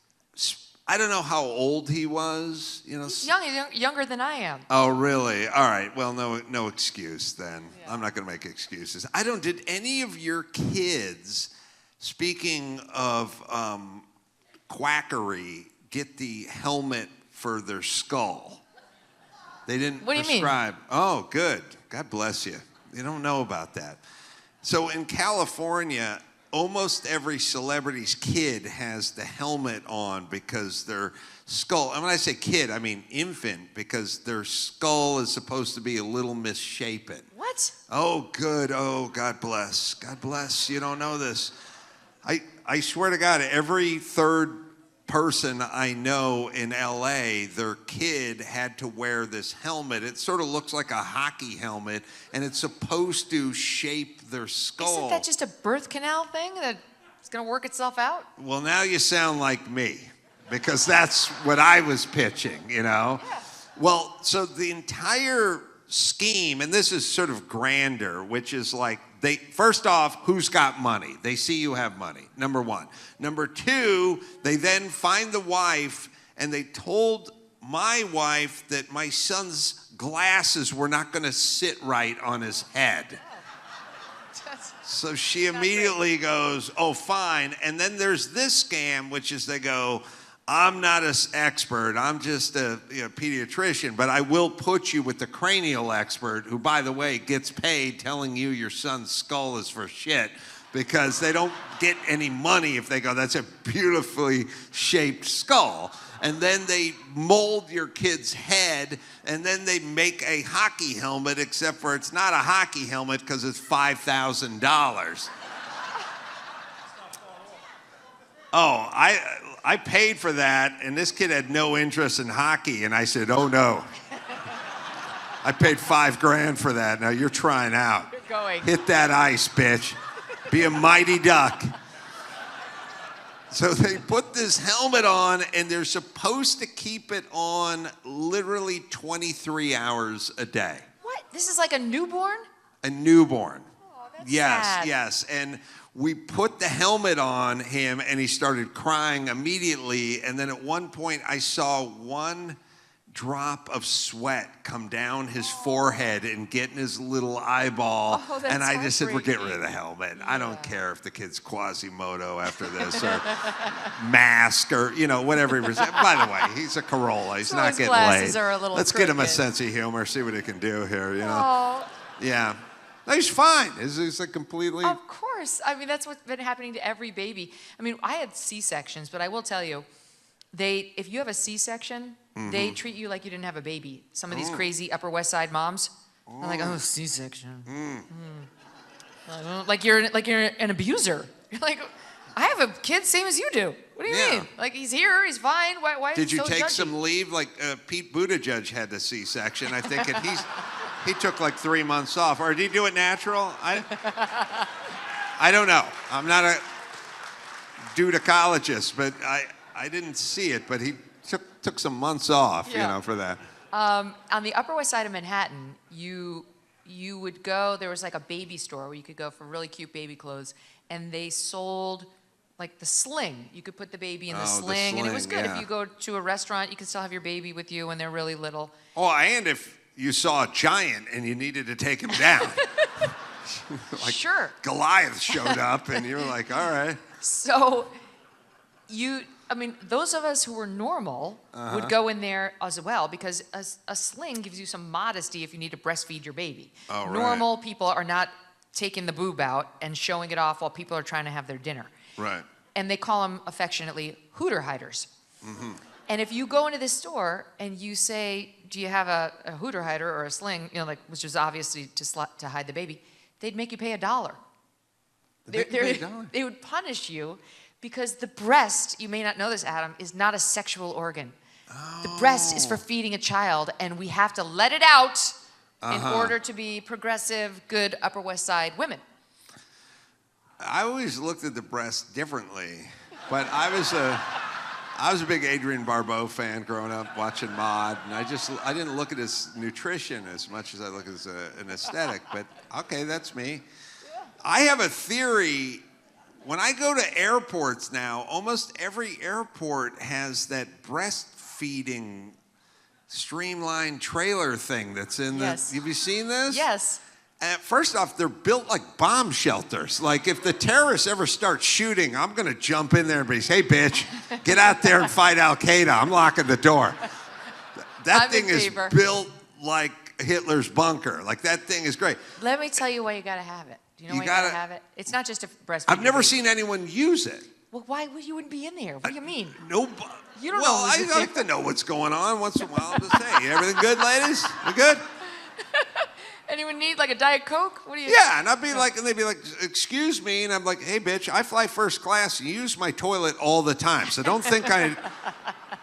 I don't know how old he was. He's younger than I am. Oh, really? All right. Well, no excuse then. Yeah. I'm not going to make excuses. Did any of your kids, speaking of quackery, get the helmet for their skull? They didn't What do you mean? Oh, good. God bless you. You don't know about that. So in California, almost every celebrity's kid has the helmet on because their skull, and when I say kid, I mean infant, because their skull is supposed to be a little misshapen. What? Oh, good. Oh, God bless. God bless. You don't know this. I swear to God, every third person I know in LA, their kid had to wear this helmet. It sort of looks like a hockey helmet, and it's supposed to shape their skull. Isn't that just a birth canal thing that's going to work itself out? Well, now you sound like me, because that's what I was pitching, Yeah. Well, so the entire scheme, and this is sort of grander, which is like, first off, who's got money? They see you have money, number one. Number two, they then find the wife, and they told my wife that my son's glasses were not going to sit right on his head. So she immediately goes, oh, fine. And then there's this scam, which is they go, I'm not an expert. I'm just a pediatrician, but I will put you with the cranial expert who, by the way, gets paid telling you your son's skull is for shit because they don't get any money if they go, that's a beautifully shaped skull. And then they mold your kid's head, and then they make a hockey helmet, except for it's not a hockey helmet because it's $5,000. Oh, I paid for that, and this kid had no interest in hockey, and I said, oh no. I paid $5,000 for that. Now you're trying out. You're going. Hit that ice, bitch. Be a mighty duck. So they put this helmet on, and they're supposed to keep it on literally 23 hours a day. What? This is like a newborn? A newborn. Oh, that's yes, sad. yes. And We put the helmet on him, and he started crying immediately. And then at one point, I saw one drop of sweat come down his forehead and get in his little eyeball. Oh, that's and I just said, we're getting rid heartbreaking. of the helmet. Yeah. I don't care if the kid's Quasimodo after this, or Mask, or, whatever he was. By the way, he's a Carolla. He's So not his getting glasses laid. are a little Let's get him a crooked. sense of humor, see what he can do here, Oh, Yeah. No, he's fine. He's like completely... of course. I mean, that's what's been happening to every baby. I mean, I had C-sections, but I will tell you, if you have a C-section, they treat you like you didn't have a baby. Some of these crazy Upper West Side moms, they're like, oh, C-section. Like you're an abuser. You're like, I have a kid same as you do. What do you Yeah. mean? Like, he's here, he's fine. Why Did is you it so take judgy? some leave? Like Pete Buttigieg had the C-section, I think, and he took like 3 months off. Or did he do it natural? I don't know. I'm not a dudecologist, but I didn't see it. But he took some months off, Yeah. for that. On the Upper West Side of Manhattan, you would go, there was like a baby store where you could go for really cute baby clothes, and they sold like the sling. You could put the baby in the Oh, the sling, and it was sling, good. yeah. If you go to a restaurant, you can still have your baby with you when they're really little. Oh, and if you saw a giant and you needed to take him down, like Sure. Goliath showed up, and you were like, all right. So those of us who were normal would go in there as well, because a sling gives you some modesty if you need to breastfeed your baby. Oh, right. Normal people are not taking the boob out and showing it off while people are trying to have their dinner. Right. And they call them affectionately hooter hiders. And if you go into this store and you say, do you have a hooter hider or a sling, which is obviously to hide the baby, they'd make you pay $1. They would punish you because the breast, you may not know this, Adam, is not a sexual organ. The breast is for feeding a child, and we have to let it out in order to be progressive, good Upper West Side women. I always looked at the breast differently, but I was a big Adrienne Barbeau fan growing up, watching Maude, and I didn't look at his nutrition as much as I look at an aesthetic. But okay, that's me. I have a theory. When I go to airports now, almost every airport has that breastfeeding streamlined trailer thing that's in the. Yes. Have you seen this? Yes. First off, they're built like bomb shelters. Like, if the terrorists ever start shooting, I'm going to jump in there and be, hey, bitch, get out there and fight Al-Qaeda. I'm locking the door. That I'm thing in is favor. built like Hitler's bunker. Like, that thing is great. Let me tell you why you gotta have it. Do you know You why you gotta gotta- have it? It's not just a breastfeed. I've your never baby. seen anyone use it. Well, why would you wouldn't be in there? What do you mean? No. You don't well, know who's I in like to know what's going on once in a while. Just say, everything good, ladies? We good? Anyone need like a Diet Coke? What do you? Yeah, and I'd be like, and they'd be like, excuse me, and I'm like, hey, bitch, I fly first class and you use my toilet all the time, so don't think I'm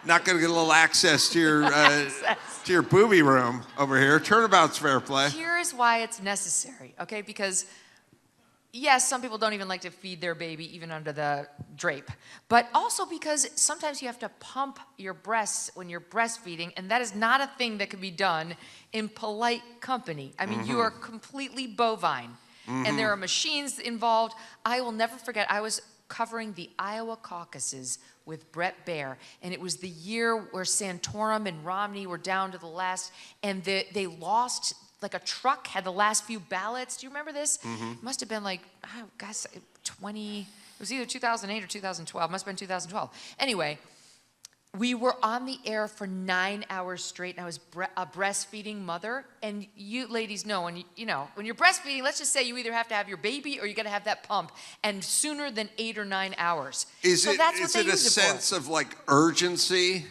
not gonna get a little access to your booby room over here. Turnabout's fair play. Here's why it's necessary, okay? Because yes, some people don't even like to feed their baby even under the drape, but also because sometimes you have to pump your breasts when you're breastfeeding, and that is not a thing that can be done in polite company. I mean, you are completely bovine, and there are machines involved. I will never forget, I was covering the Iowa caucuses with Brett Baer, and it was the year where Santorum and Romney were down to the last, and they lost. Like a truck had the last few ballots. Do you remember this? It must have been like, oh, guys, 20, it was either 2008 or 2012. Must have been 2012. Anyway, we were on the air for 9 hours straight, and I was a breastfeeding mother. And you ladies know, when when you're breastfeeding, let's just say you either have to have your baby or you got to have that pump, and sooner than 8 or 9 hours. Is so it that's what they a use it for. sense of like urgency?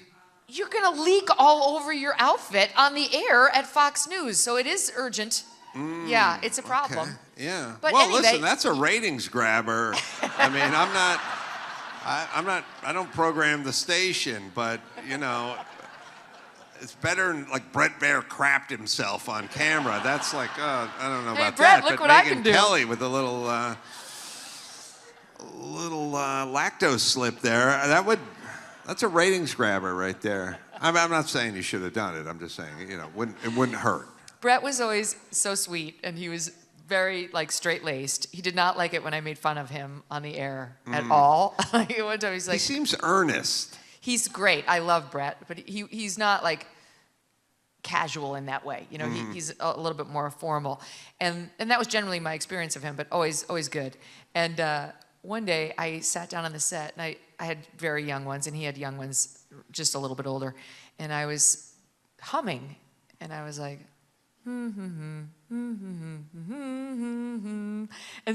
You're going to leak all over your outfit on the air at Fox News, so it is urgent. Yeah, it's a problem. Okay. Yeah. But well, anyway- listen, that's a ratings grabber. I mean, I don't program the station, but it's better than like Brett Baer crapped himself on camera. That's like, I don't know Hey, about Brett, that. look But what I Megyn can do. Kelly with a little lactose slip there. That's a ratings grabber right there. I'm not saying you should have done it. I'm just saying, it wouldn't hurt. Brett was always so sweet, and he was very like straight-laced. He did not like it when I made fun of him on the air at all. One time he's like, he seems earnest. he's great. I love Brett, but he's not like casual in that way. You know, he's a little bit more formal, and that was generally my experience of him. But always good. And one day I sat down on the set, and I had very young ones, and he had young ones just a little bit older, and I was humming, and I was like. And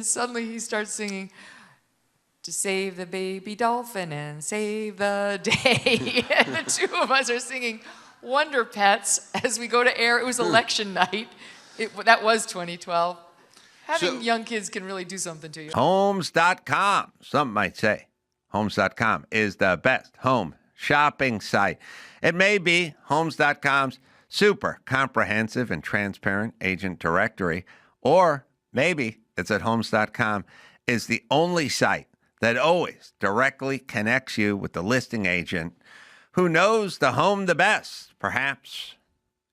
suddenly he starts singing, to save the baby dolphin and save the day. And the two of us are singing Wonder Pets as we go to air. It was election night. That was 2012. Having young kids can really do something to you. Homes.com, some might say. Homes.com is the best home shopping site. It may be Homes.com's super comprehensive and transparent agent directory, or maybe it's that Homes.com is the only site that always directly connects you with the listing agent who knows the home the best. Perhaps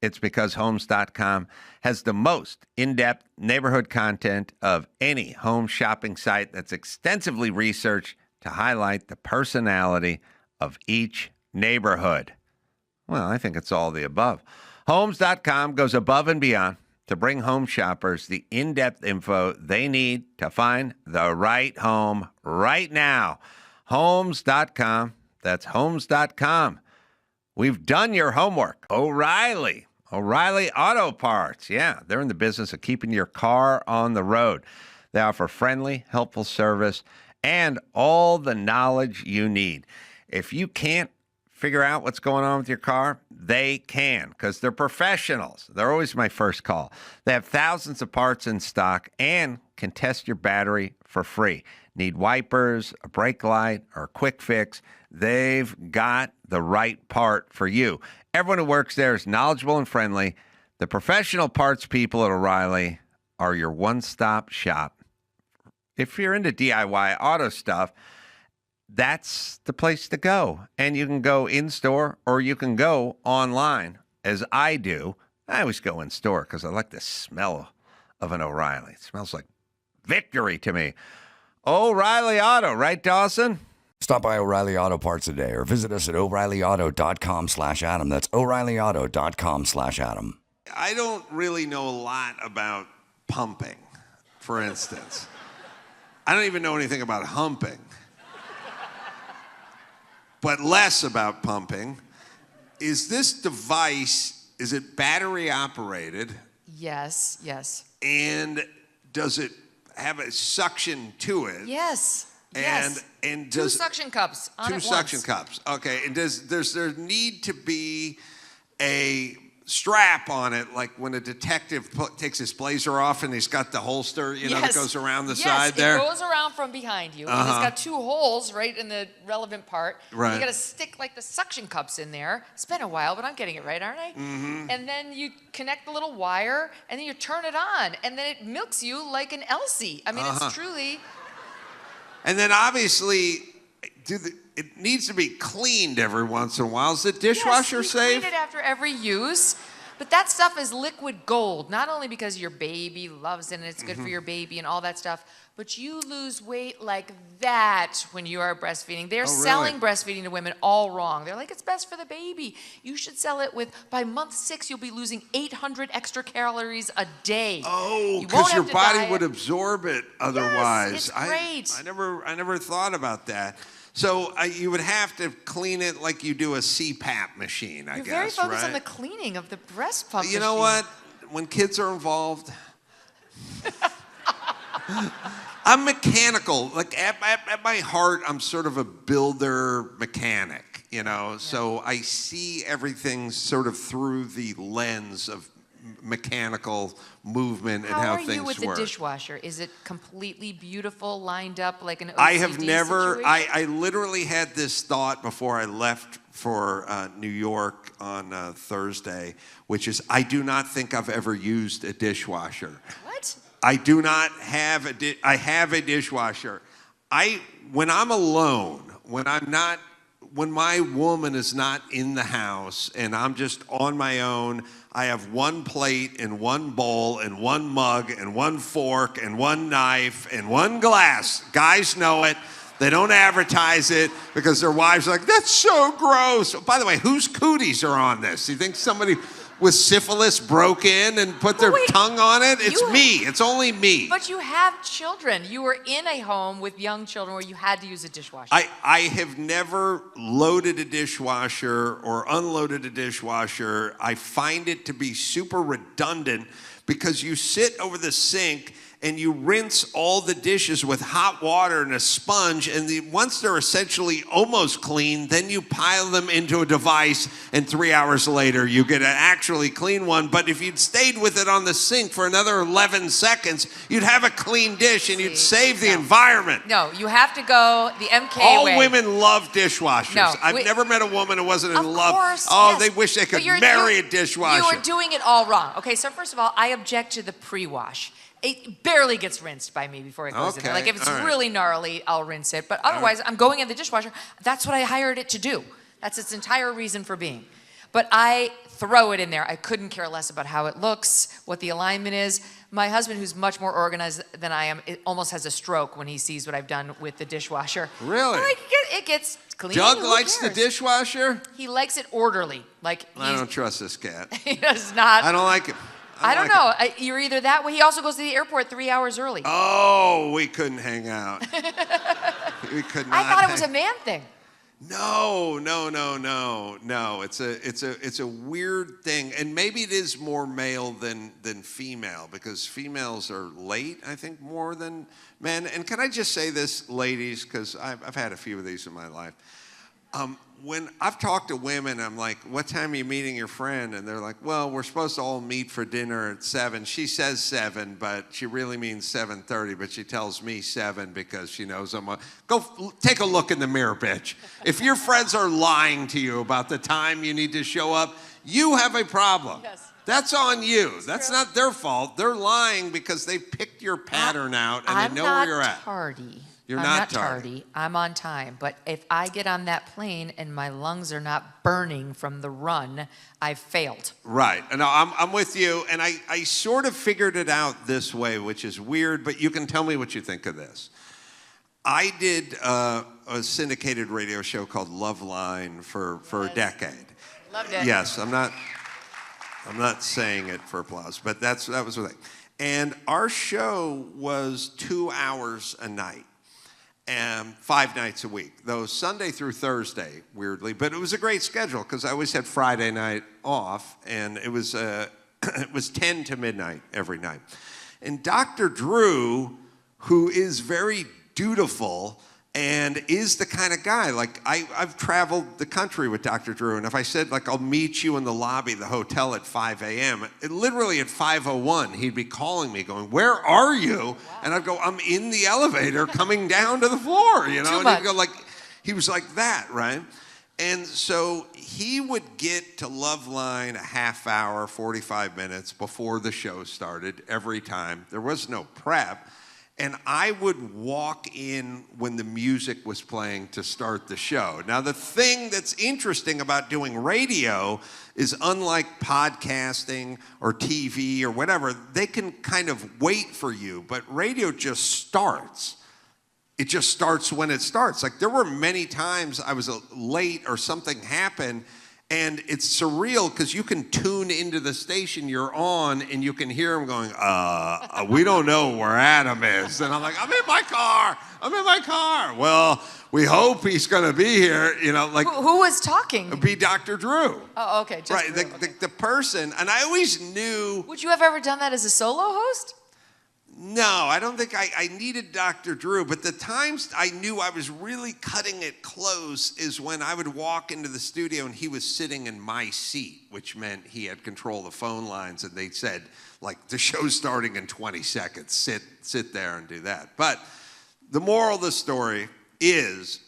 it's because Homes.com has the most in-depth neighborhood content of any home shopping site that's extensively researched to highlight the personality of each neighborhood. Well, I think it's all the above. Homes.com goes above and beyond to bring home shoppers the in-depth info they need to find the right home right now. Homes.com, that's Homes.com. We've done your homework. O'Reilly Auto Parts. Yeah, they're in the business of keeping your car on the road. They offer friendly, helpful service and all the knowledge you need. If you can't figure out what's going on with your car, they can, because they're professionals. They're always my first call. They have thousands of parts in stock and can test your battery for free. Need wipers, a brake light, or a quick fix? They've got the right part for you. Everyone who works there is knowledgeable and friendly. The professional parts people at O'Reilly are your one-stop shop. If you're into DIY auto stuff, that's the place to go. And you can go in-store or you can go online, as I do. I always go in-store because I like the smell of an O'Reilly. It smells like victory to me. O'Reilly Auto, right, Dawson? Stop by O'Reilly Auto Parts today or visit us at O'ReillyAuto.com/Adam. That's O'ReillyAuto.com/Adam. I don't really know a lot about pumping, for instance. I don't even know anything about humping. But less about pumping. Is this device, is it battery operated? Yes. And does it have a suction to it? Yes. And two does suction cups on two it suction once. cups. Okay. And does there need to be a strap on it, like when a detective takes his blazer off and he's got the holster, that goes around the side there? Yes, it goes around from behind you. And it's got two holes right in the relevant part. Right. You got to stick like the suction cups in there. It's been a while, but I'm getting it right, aren't I? Mm-hmm. And then you connect the little wire, and then you turn it on, and then it milks you like an Elsie. I mean, it's truly... And then obviously, it needs to be cleaned every once in a while. Is the dishwasher safe? Clean it after every use. But that stuff is liquid gold, not only because your baby loves it and it's good for your baby and all that stuff, but you lose weight like that when you are breastfeeding. They're selling breastfeeding to women all wrong. They're like, it's best for the baby. You should sell it with, by month 6, you'll be losing 800 extra calories a day. Oh, because your body would absorb it otherwise. Yes, it's great. I never thought about that. So you would have to clean it like you do a CPAP machine, I guess, You're very focused right? on the cleaning of the breast pump You know what? When kids are involved, I'm mechanical. Like at my heart, I'm sort of a builder mechanic, So I see everything sort of through the lens of mechanical movement and how things work. How are you with the dishwasher? Is it completely beautiful, lined up like an OCD I have never, situation? I literally had this thought before I left for New York on Thursday, which is I do not think I've ever used a dishwasher. What? I do not have I have a dishwasher. When I'm alone, when I'm not when my woman is not in the house and I'm just on my own, I have one plate and one bowl and one mug and one fork and one knife and one glass. Guys know it. They don't advertise it because their wives are like, that's so gross. By the way, whose cooties are on this? You think somebody with syphilis broke in and put their tongue on it? It's me. It's only me. But you have children. You were in a home with young children where you had to use a dishwasher. I have never loaded a dishwasher or unloaded a dishwasher. I find it to be super redundant because you sit over the sink and you rinse all the dishes with hot water and a sponge, and once they're essentially almost clean, then you pile them into a device, and 3 hours later you get an actually clean one. But if you'd stayed with it on the sink for another 11 seconds, you'd have a clean dish and you'd save the environment. No, you have to go the MK All way. women love dishwashers. No, I've never met a woman who wasn't in love. Course, oh, yes. they wish they could But marry a dishwasher. You are doing it all wrong. Okay, so first of all, I object to the pre-wash. It barely gets rinsed by me before it goes in there. Like if it's really gnarly, I'll rinse it. But otherwise, I'm going in the dishwasher. That's what I hired it to do. That's its entire reason for being. But I throw it in there. I couldn't care less about how it looks, what the alignment is. My husband, who's much more organized than I am, it almost has a stroke when he sees what I've done with the dishwasher. Really? Like it gets clean. Doug Who likes the cares? dishwasher? He likes it orderly. Like I don't trust this cat. he does not. I don't like it. I don't know. You're either that way. He also goes to the airport 3 hours early. Oh, we couldn't hang out. We could not. I thought it was a man thing. No. It's a weird thing, and maybe it is more male than female because females are late, I think, more than men. And can I just say this, ladies, because I've had a few of these in my life. When I've talked to women, I'm like, what time are you meeting your friend? And they're like, well, we're supposed to all meet for dinner at 7. She says 7, but she really means 7:30, but she tells me 7 because she knows I'm go take a look in the mirror, bitch. If your friends are lying to you about the time you need to show up, you have a problem. Yes. That's on you. That's not their fault. They're lying because they picked your pattern out and they know where you're at. I'm not tardy. You're I'm not not tardy. tardy. I'm on time. But if I get on that plane and my lungs are not burning from the run, I've failed. Right. And I'm with you. And I sort of figured it out this way, which is weird, but you can tell me what you think of this. I did a syndicated radio show called Loveline for a decade. Loved it. Yes, I'm not saying it for applause, but that was the thing. And our show was 2 hours a night. And 5 nights a week, though Sunday through Thursday, weirdly. But it was a great schedule because I always had Friday night off, and it was 10 to midnight every night. And Dr. Drew, who is very dutiful and is the kind of guy, like I've traveled the country with Dr. Drew, and if I said, like, I'll meet you in the lobby of the hotel at 5 a.m., literally at 5:01, he'd be calling me going, where are you? Wow. And I'd go, I'm in the elevator coming down to the floor, you know? Too and much. he'd go like, he was like that, right? And so he would get to Loveline a half hour, 45 minutes before the show started every time. There was no prep. And I would walk in when the music was playing to start the show. Now, the thing that's interesting about doing radio is unlike podcasting or TV or whatever, they can kind of wait for you, but radio just starts. It just starts when it starts. Like there were many times I was late or something happened, and it's surreal because you can tune into the station you're on and you can hear him going, we don't know where Adam is. And I'm like, I'm in my car. Well, we hope he's going to be here. You know, like. Who was talking? It'd be Dr. Drew. Oh, okay. Just right, Drew, okay. The person, and I always knew. Would you have ever done that as a solo host? No, I don't think I needed Dr. Drew, but the times I knew I was really cutting it close is when I would walk into the studio and he was sitting in my seat, which meant he had control of the phone lines, and they said, like, the show's starting in 20 seconds. Sit there and do that. But the moral of the story is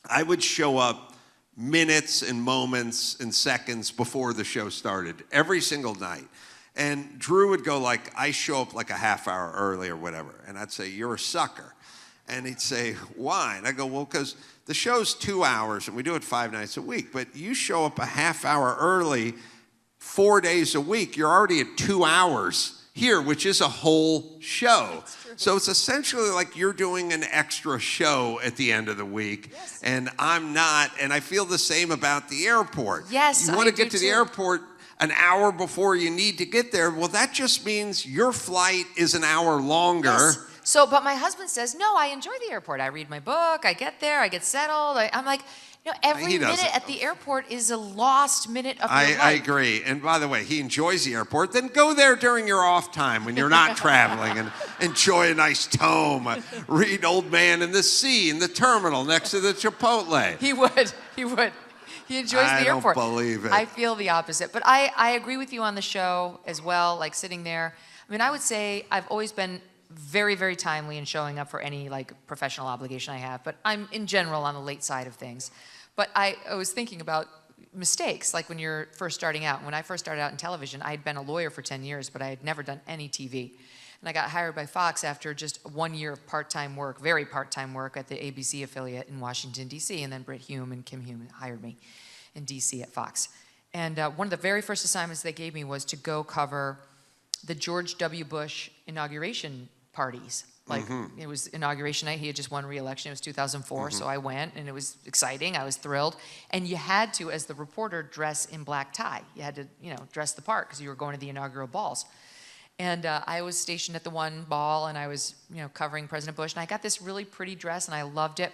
I would show up minutes and moments and seconds before the show started every single night. And Drew would go like, I show up like a half hour early or whatever. And I'd say, you're a sucker. And he'd say, why? And I go, well, because the show's 2 hours and we do it 5 nights a week, but you show up a half hour early 4 days a week, you're already at 2 hours here, which is a whole show. So it's essentially like you're doing an extra show at the end of the week, and I'm not, and I feel the same about the airport. Yes, you want I to get do to the too. airport an hour before you need to get there. Well, that just means your flight is an hour longer. Yes. So, but my husband says, no, I enjoy the airport. I read my book, I get there, I get settled. I'm like, every He minute doesn't. at the airport is a lost minute of your life. I agree. And by the way, he enjoys the airport. Then go there during your off time when you're not traveling and enjoy a nice tome. Read Old Man and the Sea in the terminal next to the Chipotle. He would. He enjoys the airport. I don't believe it. I feel the opposite. But I agree with you on the show as well, like sitting there. I mean, I would say I've always been very, very timely in showing up for any like professional obligation I have, but I'm in general on the late side of things. But I was thinking about mistakes, like when you're first starting out. When I first started out in television, I had been a lawyer for 10 years, but I had never done any TV. And I got hired by Fox after just 1 year of part-time work, very part-time work at the ABC affiliate in Washington, D.C., and then Britt Hume and Kim Hume hired me in D.C. at Fox. And one of the very first assignments they gave me was to go cover the George W. Bush inauguration parties. Like, it was inauguration night. He had just won re-election. It was 2004, so I went, and it was exciting. I was thrilled. And you had to, as the reporter, dress in black tie. You had to, dress the part because you were going to the inaugural balls. And I was stationed at the one ball, and I was, covering President Bush. And I got this really pretty dress, and I loved it.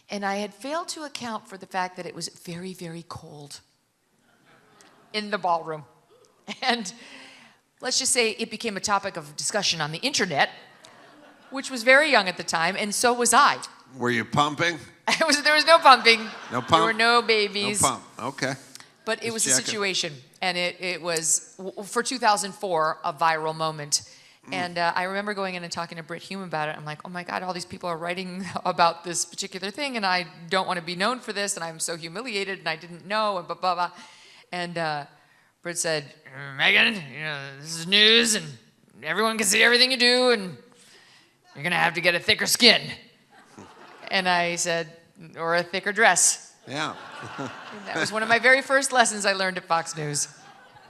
And I had failed to account for the fact that it was very, very cold in the ballroom. And let's just say it became a topic of discussion on the internet, which was very young at the time, and so was I. Were you pumping? There was no pumping. No pump? There were no babies. No pump. Okay. But it was a checking. situation, and it was, for 2004, a viral moment. And I remember going in and talking to Britt Hume about it. I'm like, oh my God, all these people are writing about this particular thing, and I don't want to be known for this, and I'm so humiliated, and I didn't know, and blah, blah, blah. And Britt said, Megyn, this is news, and everyone can see everything you do, and you're going to have to get a thicker skin. And I said, or a thicker dress. Yeah. That was one of my very first lessons I learned at Fox News.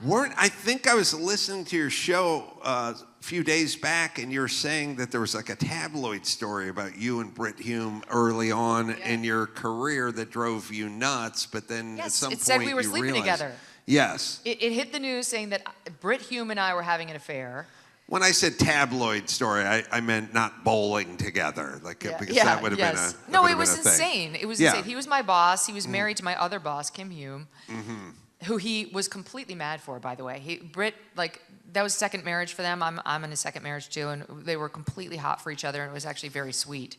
I think I was listening to your show a few days back, and you were saying that there was like a tabloid story about you and Britt Hume early on in your career that drove you nuts, but then at some point it said we were you sleeping realized, together. Yes. It hit the news saying that Britt Hume and I were having an affair. When I said tabloid story, I meant not bowling together, because that would have been a No, it was been a thing. insane. It was insane. He was my boss. He was married to my other boss, Kim Hume, who he was completely mad for, by the way. Britt, that was second marriage for them. I'm in a second marriage too, and they were completely hot for each other, and it was actually very sweet.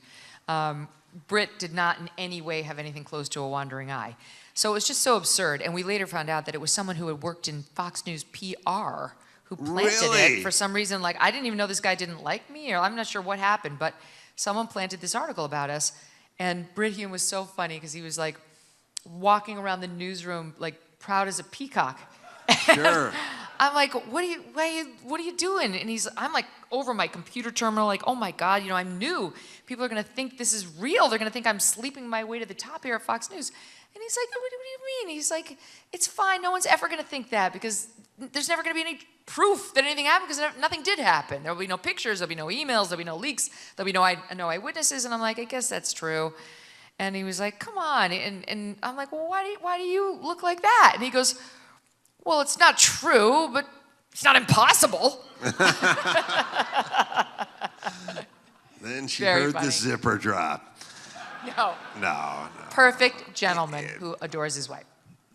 Britt did not in any way have anything close to a wandering eye. So it was just so absurd. And we later found out that it was someone who had worked in Fox News PR who planted it for some reason. I didn't even know this guy didn't like me, or I'm not sure what happened, but someone planted this article about us. And Britt Hume was so funny because he was walking around the newsroom proud as a peacock. Sure. I'm like, what are you doing? And I'm over my computer terminal, oh my God, I'm new. People are gonna think this is real. They're gonna think I'm sleeping my way to the top here at Fox News. And he's like, what do you mean? He's like, it's fine. No one's ever gonna think that because there's never gonna be any proof that anything happened because nothing did happen. There'll be no pictures. There'll be no emails. There'll be no leaks. There'll be no eyewitnesses. And I'm like, I guess that's true. And he was like, come on. And I'm like, well, why do you look like that? And he goes, well, it's not true, but it's not impossible. Then she Very heard funny. the zipper drop. No. No. Perfect gentleman who adores his wife.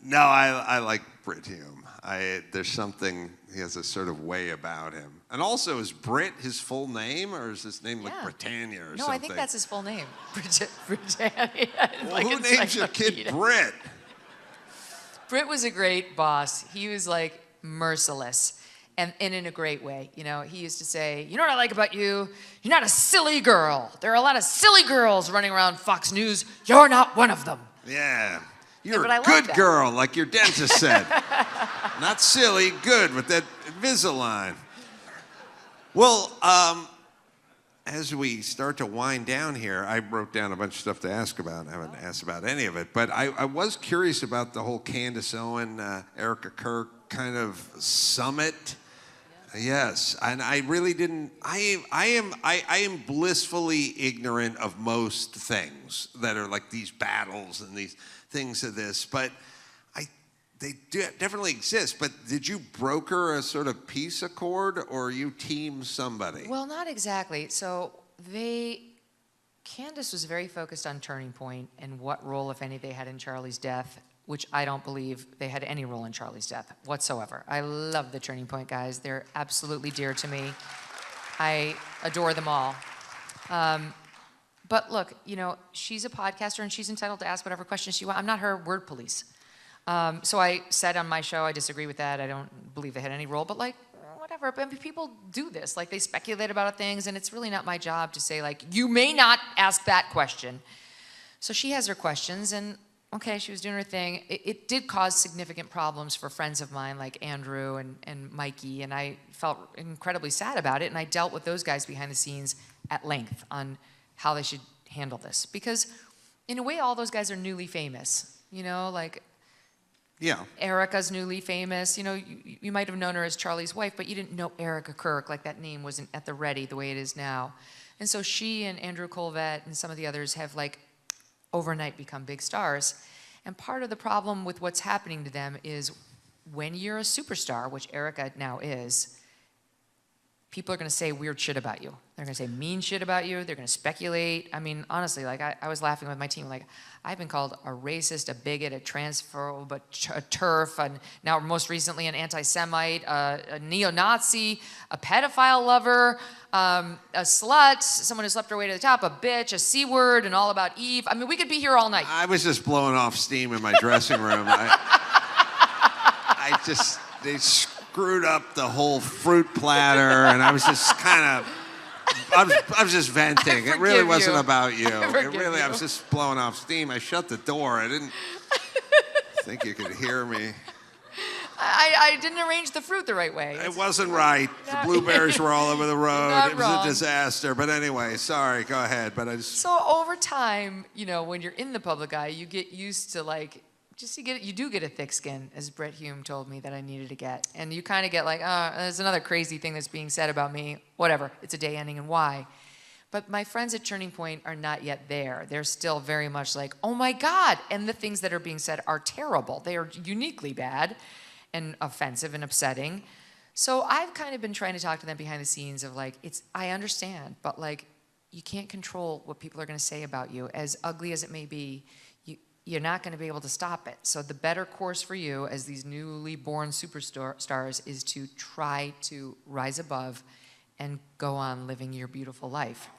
No, I like Britt Hume. There's something, he has a sort of way about him. And also, is Britt his full name, or is his name Britannia or something? No, I think that's his full name. Britannia. Well, who names your kid Britt? Britt was a great boss. He was merciless. And in a great way. He used to say, you know what I like about you? You're not a silly girl. There are a lot of silly girls running around Fox News. You're not one of them. Yeah. You're but I a like good that. girl, like your dentist said. Not silly, good with that Invisalign. Well, as we start to wind down here, I wrote down a bunch of stuff to ask about. I haven't asked about any of it, but I was curious about the whole Candace Owen, Erica Kirk kind of summit. Yes, and I really didn't. I am blissfully ignorant of most things that are like these battles and these things of this, but they definitely exist. But did you broker a sort of peace accord, or you team somebody? Well, not exactly. So Candace was very focused on Turning Point and what role, if any, they had in Charlie's death, which I don't believe they had any role in Charlie's death whatsoever. I love the Turning Point guys. They're absolutely dear to me. I adore them all. But look, she's a podcaster and she's entitled to ask whatever questions she wants. I'm not her word police. So I said on my show, I disagree with that. I don't believe they had any role, but whatever. But people do this. They speculate about things, and it's really not my job to say, you may not ask that question. So she has her questions, and okay, she was doing her thing. It did cause significant problems for friends of mine like Andrew and Mikey, and I felt incredibly sad about it, and I dealt with those guys behind the scenes at length on how they should handle this. Because in a way, all those guys are newly famous, Yeah. Erica's newly famous. You might have known her as Charlie's wife, but you didn't know Erica Kirk. That name wasn't at the ready the way it is now. And so she and Andrew Colvett and some of the others have overnight become big stars. And part of the problem with what's happening to them is when you're a superstar, which Erica now is, people are going to say weird shit about you. They're going to say mean shit about you. They're going to speculate. I mean, honestly, I was laughing with my team. I've been called a racist, a bigot, a transphobe, a TERF, and now most recently an anti-Semite, a neo-Nazi, a pedophile lover, a slut, someone who slept her way to the top, a bitch, a C-word, and all about Eve. I mean, we could be here all night. I was just blowing off steam in my dressing room. They screwed up the whole fruit platter, and I was just I was just venting. It really wasn't about you. I was just blowing off steam. I shut the door. I didn't think you could hear me. I didn't arrange the fruit the right way. It wasn't right. The blueberries were all over the road. Not It was wrong. a disaster. But anyway, sorry. Go ahead. But So over time, when you're in the public eye, you get used to you do get a thick skin, as Brett Hume told me that I needed to get. And you kind of get there's another crazy thing that's being said about me. Whatever, it's a day ending and why. But my friends at Turning Point are not yet there. They're still very much oh my God. And the things that are being said are terrible. They are uniquely bad and offensive and upsetting. So I've kind of been trying to talk to them behind the scenes of I understand, but you can't control what people are going to say about you. As ugly as it may be, you're not going to be able to stop it. So the better course for you as these newly born superstars is to try to rise above and go on living your beautiful life.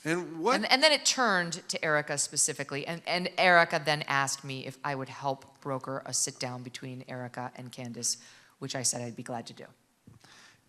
and And then it turned to Erica specifically, and Erica then asked me if I would help broker a sit-down between Erica and Candace, which I said I'd be glad to do.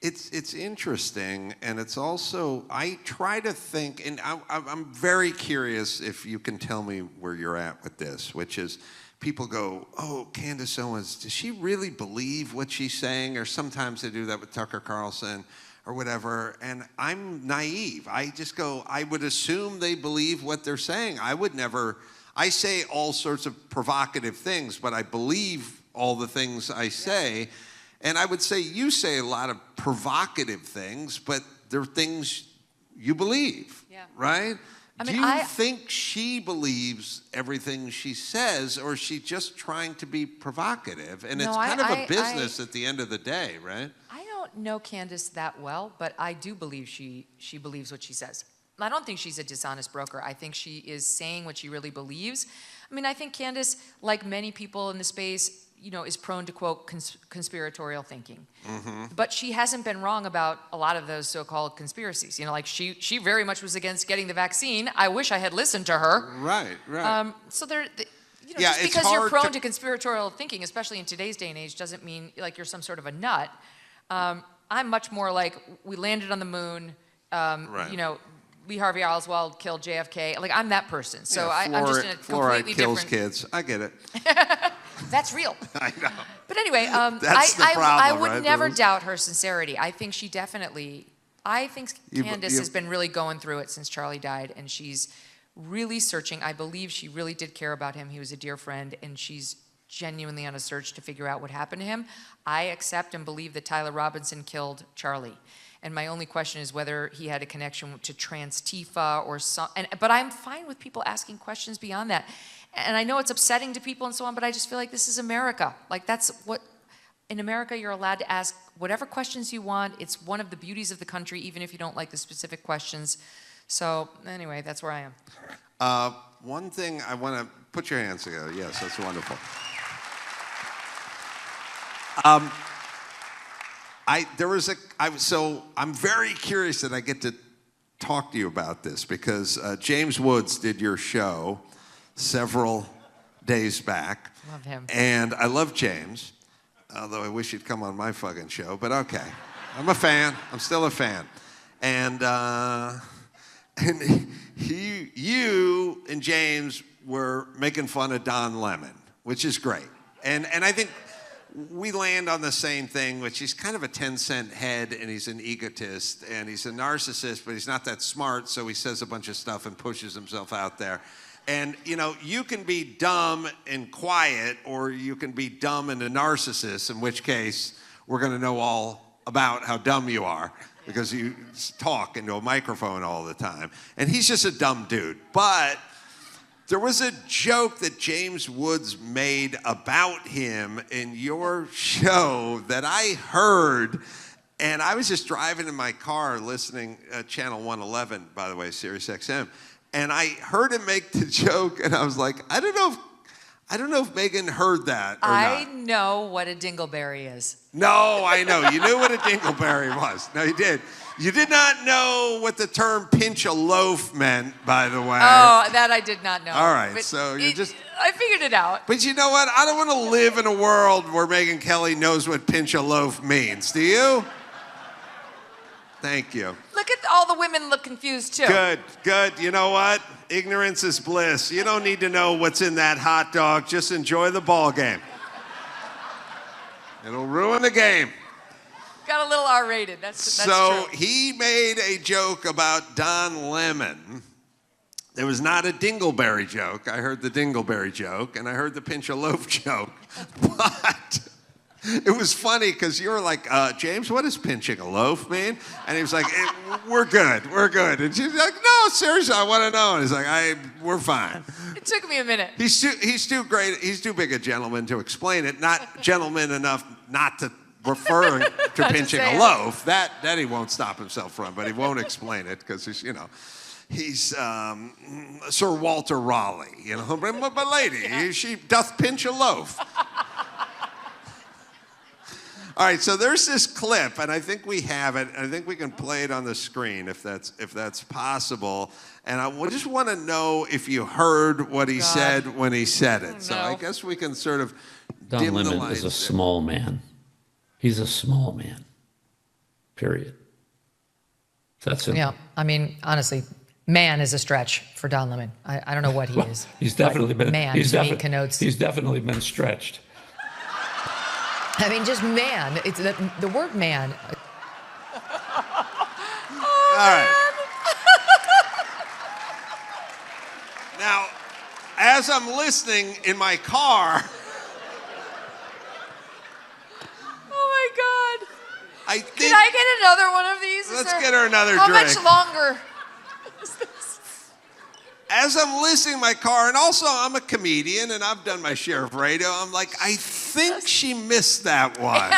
It's interesting, and it's also, I try to think, and I'm very curious if you can tell me where you're at with this, which is people go, oh, Candace Owens, does she really believe what she's saying? Or sometimes they do that with Tucker Carlson or whatever, and I'm naive. I just go, I would assume they believe what they're saying. I say all sorts of provocative things, but I believe all the things I say. And I would say you say a lot of provocative things, but they're things you believe, right? Do you think she believes everything she says, or is she just trying to be provocative? And it's kind of a business at the end of the day, right? I don't know Candace that well, but I do believe she believes what she says. I don't think she's a dishonest broker. I think she is saying what she really believes. I mean, I think Candace, like many people in the space, is prone to, quote, conspiratorial thinking. Mm-hmm. But she hasn't been wrong about a lot of those so-called conspiracies. She very much was against getting the vaccine. I wish I had listened to her. Right. So just it's because you're hard prone to conspiratorial thinking, especially in today's day and age, doesn't mean you're some sort of a nut. I'm much more we landed on the moon, Right. Lee Harvey Oswald killed JFK. I'm that person. So I'm just in a fluoride completely kills different... kids. I get it. That's real. I know. But anyway, That's the I problem, would right? never doubt her sincerity. I think she definitely I think Candace has been really going through it since Charlie died, and she's really searching. I believe she really did care about him. He was a dear friend, and she's genuinely on a search to figure out what happened to him. I accept and believe that Tyler Robinson killed Charlie. And my only question is whether he had a connection to Trans-Tifa or some, but I'm fine with people asking questions beyond that. And I know it's upsetting to people and so on, but I just feel like this is America. Like that's what, in America, you're allowed to ask whatever questions you want. It's one of the beauties of the country, even if you don't like the specific questions. So anyway, that's where I am. One thing I want to put your hands together. Yes, that's wonderful. So I'm very curious that I get to talk to you about this because James Woods did your show several days back. Love him. And I love James, although I wish he'd come on my fucking show, but okay. I'm a fan. I'm still a fan. And you and James were making fun of Don Lemon, which is great. And I think we land on the same thing, which he's kind of a 10-cent head, and he's an egotist, and he's a narcissist, but he's not that smart, so he says a bunch of stuff and pushes himself out there. And, you know, you can be dumb and quiet, or you can be dumb and a narcissist, in which case we're going to know all about how dumb you are because you talk into a microphone all the time. And he's just a dumb dude. But there was a joke that James Woods made about him in your show that I heard, and I was just driving in my car listening Channel 111, by the way, Sirius XM, and I heard him make the joke, and I was like, I don't know if Megyn heard that or not. I know what a dingleberry is. No, I know. You knew what a dingleberry was. No, you did. You did not know what the term pinch a loaf meant, by the way. Oh, that I did not know. All right, But so you're just... I figured it out. But you know what? I don't want to live in a world where Megyn Kelly knows what pinch a loaf means. Do you? Thank you. Look at all the women look confused, too. Good, good. You know what? Ignorance is bliss. You don't need to know what's in that hot dog. Just enjoy the ball game. It'll ruin the game. Got a little R-rated. That's so true. he made a joke about Don Lemon. There was not a dingleberry joke. I heard the dingleberry joke, and I heard the pinch a loaf joke. But it was funny because you were like, James, what does pinching a loaf mean? And he was like, we're good, we're good. And she's like, no, seriously, I want to know. And he's like, we're fine. It took me a minute. He's too great, he's too big a gentleman to explain it. Not gentleman enough not to refer to pinching a loaf. That he won't stop himself from, but he won't explain it because he's, you know, he's Sir Walter Raleigh, you know. But lady, she doth pinch a loaf. All right, so there's this clip, and I think we have it. I think we can play it on the screen if that's possible. And I just want to know if you heard what he said when he said it. So I guess we can sort of dim the lights. Don Lemon is a small man. He's a small man. Period. That's it. Yeah, I mean, honestly, man is a stretch for Don Lemon. I don't know what he is. He's definitely been. Man He's to me connotes. He's definitely been stretched. I mean, just man. It's the word man. All right. Now, as I'm listening in my car, Oh, my God. I think... Can I get another one of these? Let's get her another How drink. much longer is this? As I'm listening in my car, and also I'm a comedian, and I've done my share of radio, I'm like, I think she missed that one.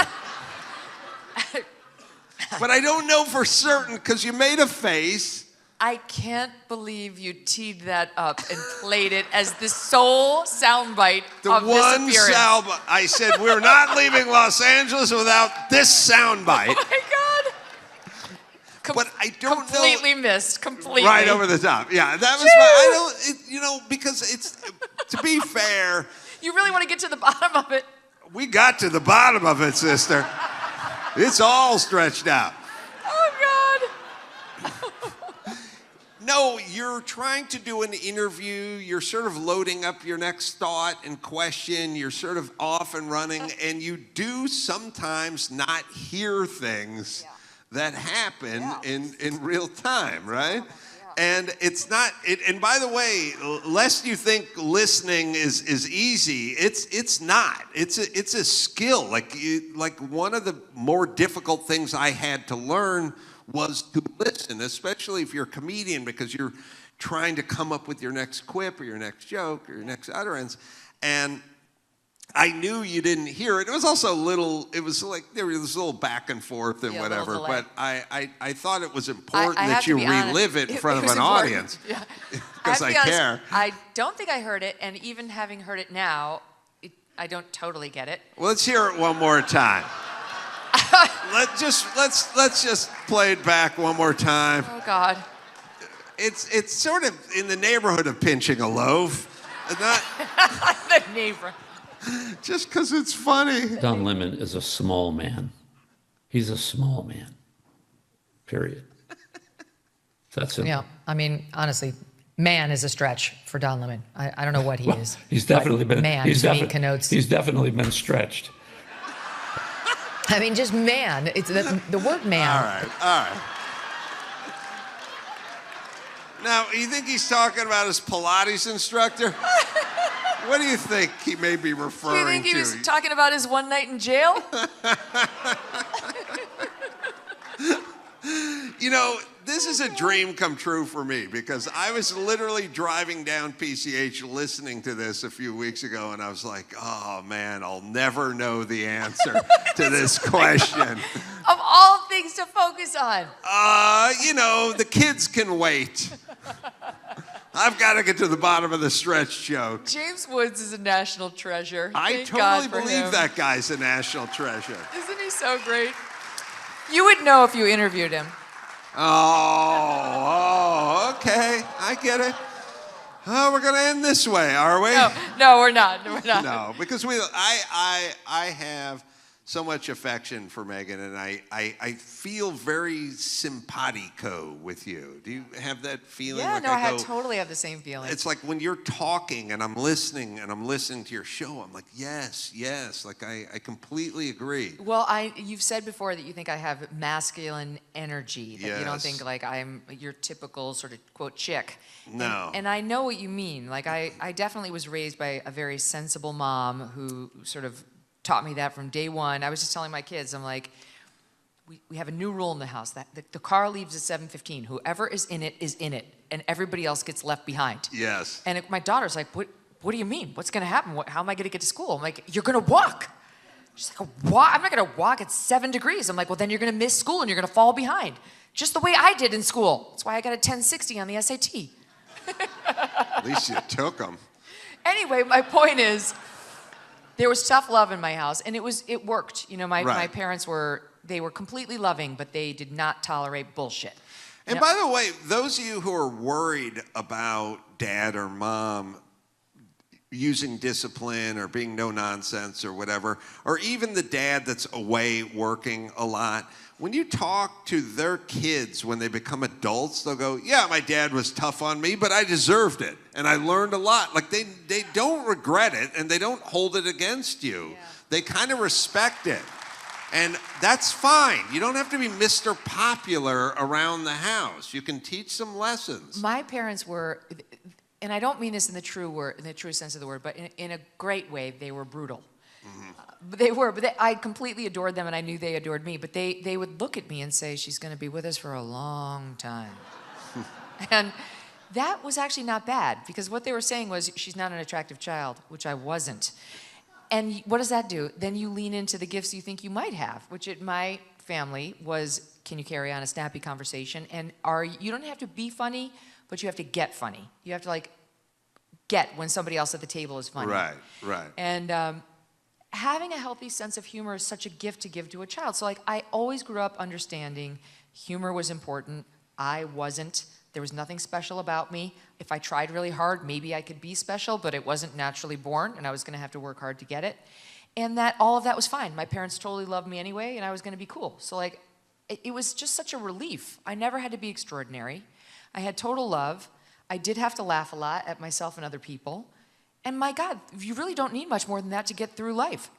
But I don't know for certain, because you made a face. I can't believe you teed that up and played it as the sole soundbite of this The one appearance. soundbite. I said, we're not leaving Los Angeles without this soundbite. Oh, my God. But I don't completely know. missed. Completely. Right over the top. Yeah, that was my, I don't, because it's, to be fair. You really want to get to the bottom of it. We got to the bottom of it, sister. It's all stretched out. Oh, God. No, you're trying to do an interview. You're sort of loading up your next thought and question. You're sort of off and running, and you do sometimes not hear things that happen in real time, right? And it's not. And by the way, lest you think listening is easy, it's not. It's a skill. Like one of the more difficult things I had to learn was to listen, especially if you're a comedian, because you're trying to come up with your next quip or your next joke or your next utterance. And I knew you didn't hear it. It was also it was like there was a little back and forth and whatever, but I thought it was important that you relive it in front of an audience. Because I care. I don't think I heard it, and even having heard it now, I don't totally get it. Well, let's hear it one more time. let's just play it back one more time. Oh God. It's sort of in the neighborhood of pinching a loaf. Not the neighbor. Just because it's funny. Don Lemon is a small man. He's a small man. Period. That's it. Yeah, I mean, honestly, man is a stretch for Don Lemon. I don't know what he is. He's definitely been. Man He's to me connotes. He's definitely been stretched. I mean, just man. It's the word man. All right. Now, you think he's talking about his Pilates instructor? What do you think he may be referring to? Do you think he was talking about his one night in jail? You know, this is a dream come true for me because I was literally driving down PCH listening to this a few weeks ago, and I was like, oh man, I'll never know the answer to this question. Of all things to focus on. You know, the kids can wait. I've got to get to the bottom of the stretch joke. James Woods is a national treasure. I Thank totally God for believe him. that guy's a national treasure. Isn't he so great? You would know if you interviewed him. Oh, okay. I get it. Oh, we're going to end this way, are we? No, we're not. We're not. No, because I have so much affection for Megyn, and I feel very simpatico with you. Do you have that feeling? Yeah, like no, I totally have the same feeling. It's like when you're talking and I'm listening to your show, I'm like, yes, like I completely agree. Well, you've said before that you think I have masculine energy, that you don't Yes. think like I'm your typical sort of quote chick. No. And I know what you mean. Like I definitely was raised by a very sensible mom who sort of taught me that from day one. I was just telling my kids, I'm like, we have a new rule in the house that the car leaves at 7:15. Whoever is in it, and everybody else gets left behind. Yes. And my daughter's like, what do you mean? What's going to happen? How am I going to get to school? I'm like, you're going to walk. She's like, what? I'm not going to walk at 7 degrees. I'm like, well, then you're going to miss school and you're going to fall behind. Just the way I did in school. That's why I got a 1060 on the SAT. At least you took them. Anyway, my point is, there was tough love in my house, and it worked. You know, my parents were completely loving, but they did not tolerate bullshit. And by the way, those of you who are worried about dad or mom using discipline or being no nonsense or whatever, or even the dad that's away working a lot, when you talk to their kids when they become adults, they'll go, yeah, my dad was tough on me, but I deserved it. And I learned a lot. Like they don't regret it and they don't hold it against you. Yeah. They kind of respect it. And that's fine. You don't have to be Mr. Popular around the house. You can teach some lessons. My parents were, and I don't mean this in the true sense of the word, but in a great way, they were brutal. Mm-hmm. I completely adored them, and I knew they adored me. But they would look at me and say, "She's going to be with us for a long time," and that was actually not bad because what they were saying was, "She's not an attractive child," which I wasn't. And what does that do? Then you lean into the gifts you think you might have, which in my family was, can you carry on a snappy conversation? And you don't have to be funny, but you have to get funny. You have to get when somebody else at the table is funny. Right. And having a healthy sense of humor is such a gift to give to a child. So I always grew up understanding humor was important. I wasn't. There was nothing special about me. If I tried really hard, maybe I could be special, but it wasn't naturally born, and I was going to have to work hard to get it. And that all of that was fine. My parents totally loved me anyway, and I was going to be cool. So it was just such a relief. I never had to be extraordinary. I had total love. I did have to laugh a lot at myself and other people. And my God, you really don't need much more than that to get through life.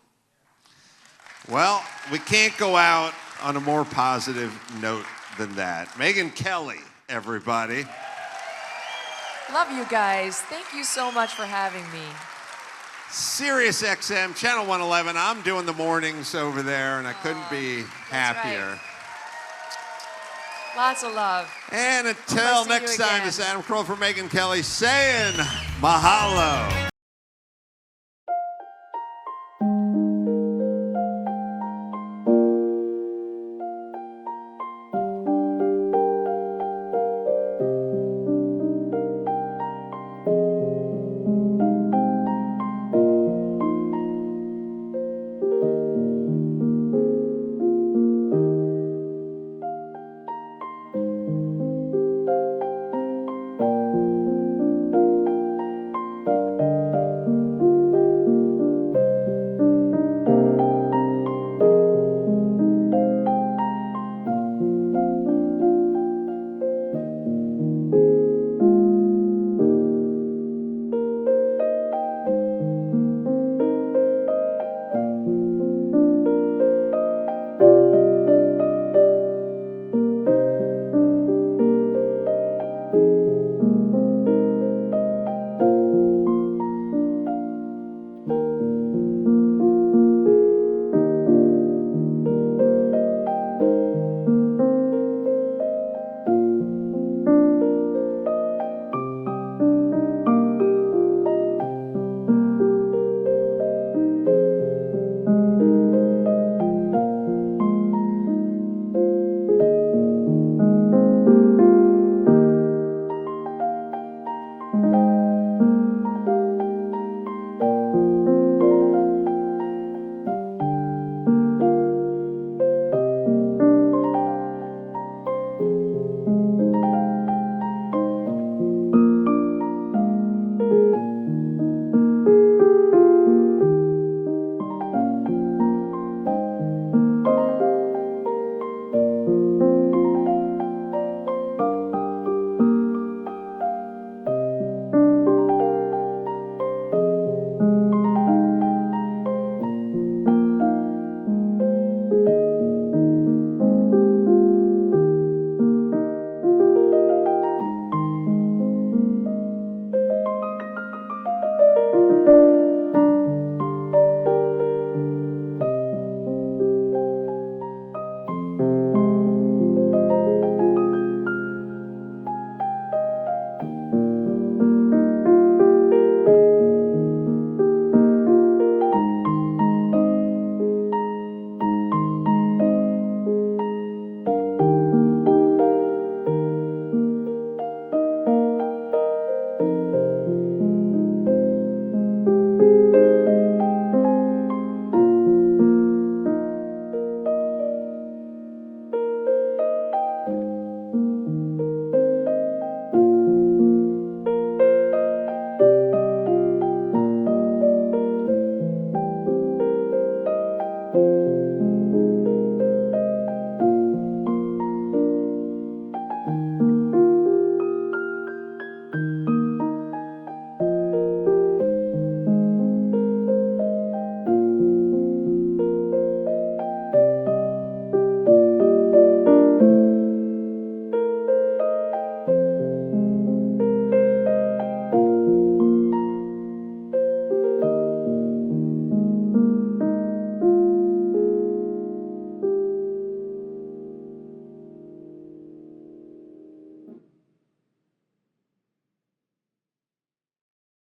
Well, we can't go out on a more positive note than that. Megyn Kelly, everybody. Love you guys. Thank you so much for having me. Sirius XM, Channel 111. I'm doing the mornings over there, and I couldn't be happier. Right. Lots of love. And until See next you time, again. this is Adam Carolla for Megyn Kelly saying mahalo.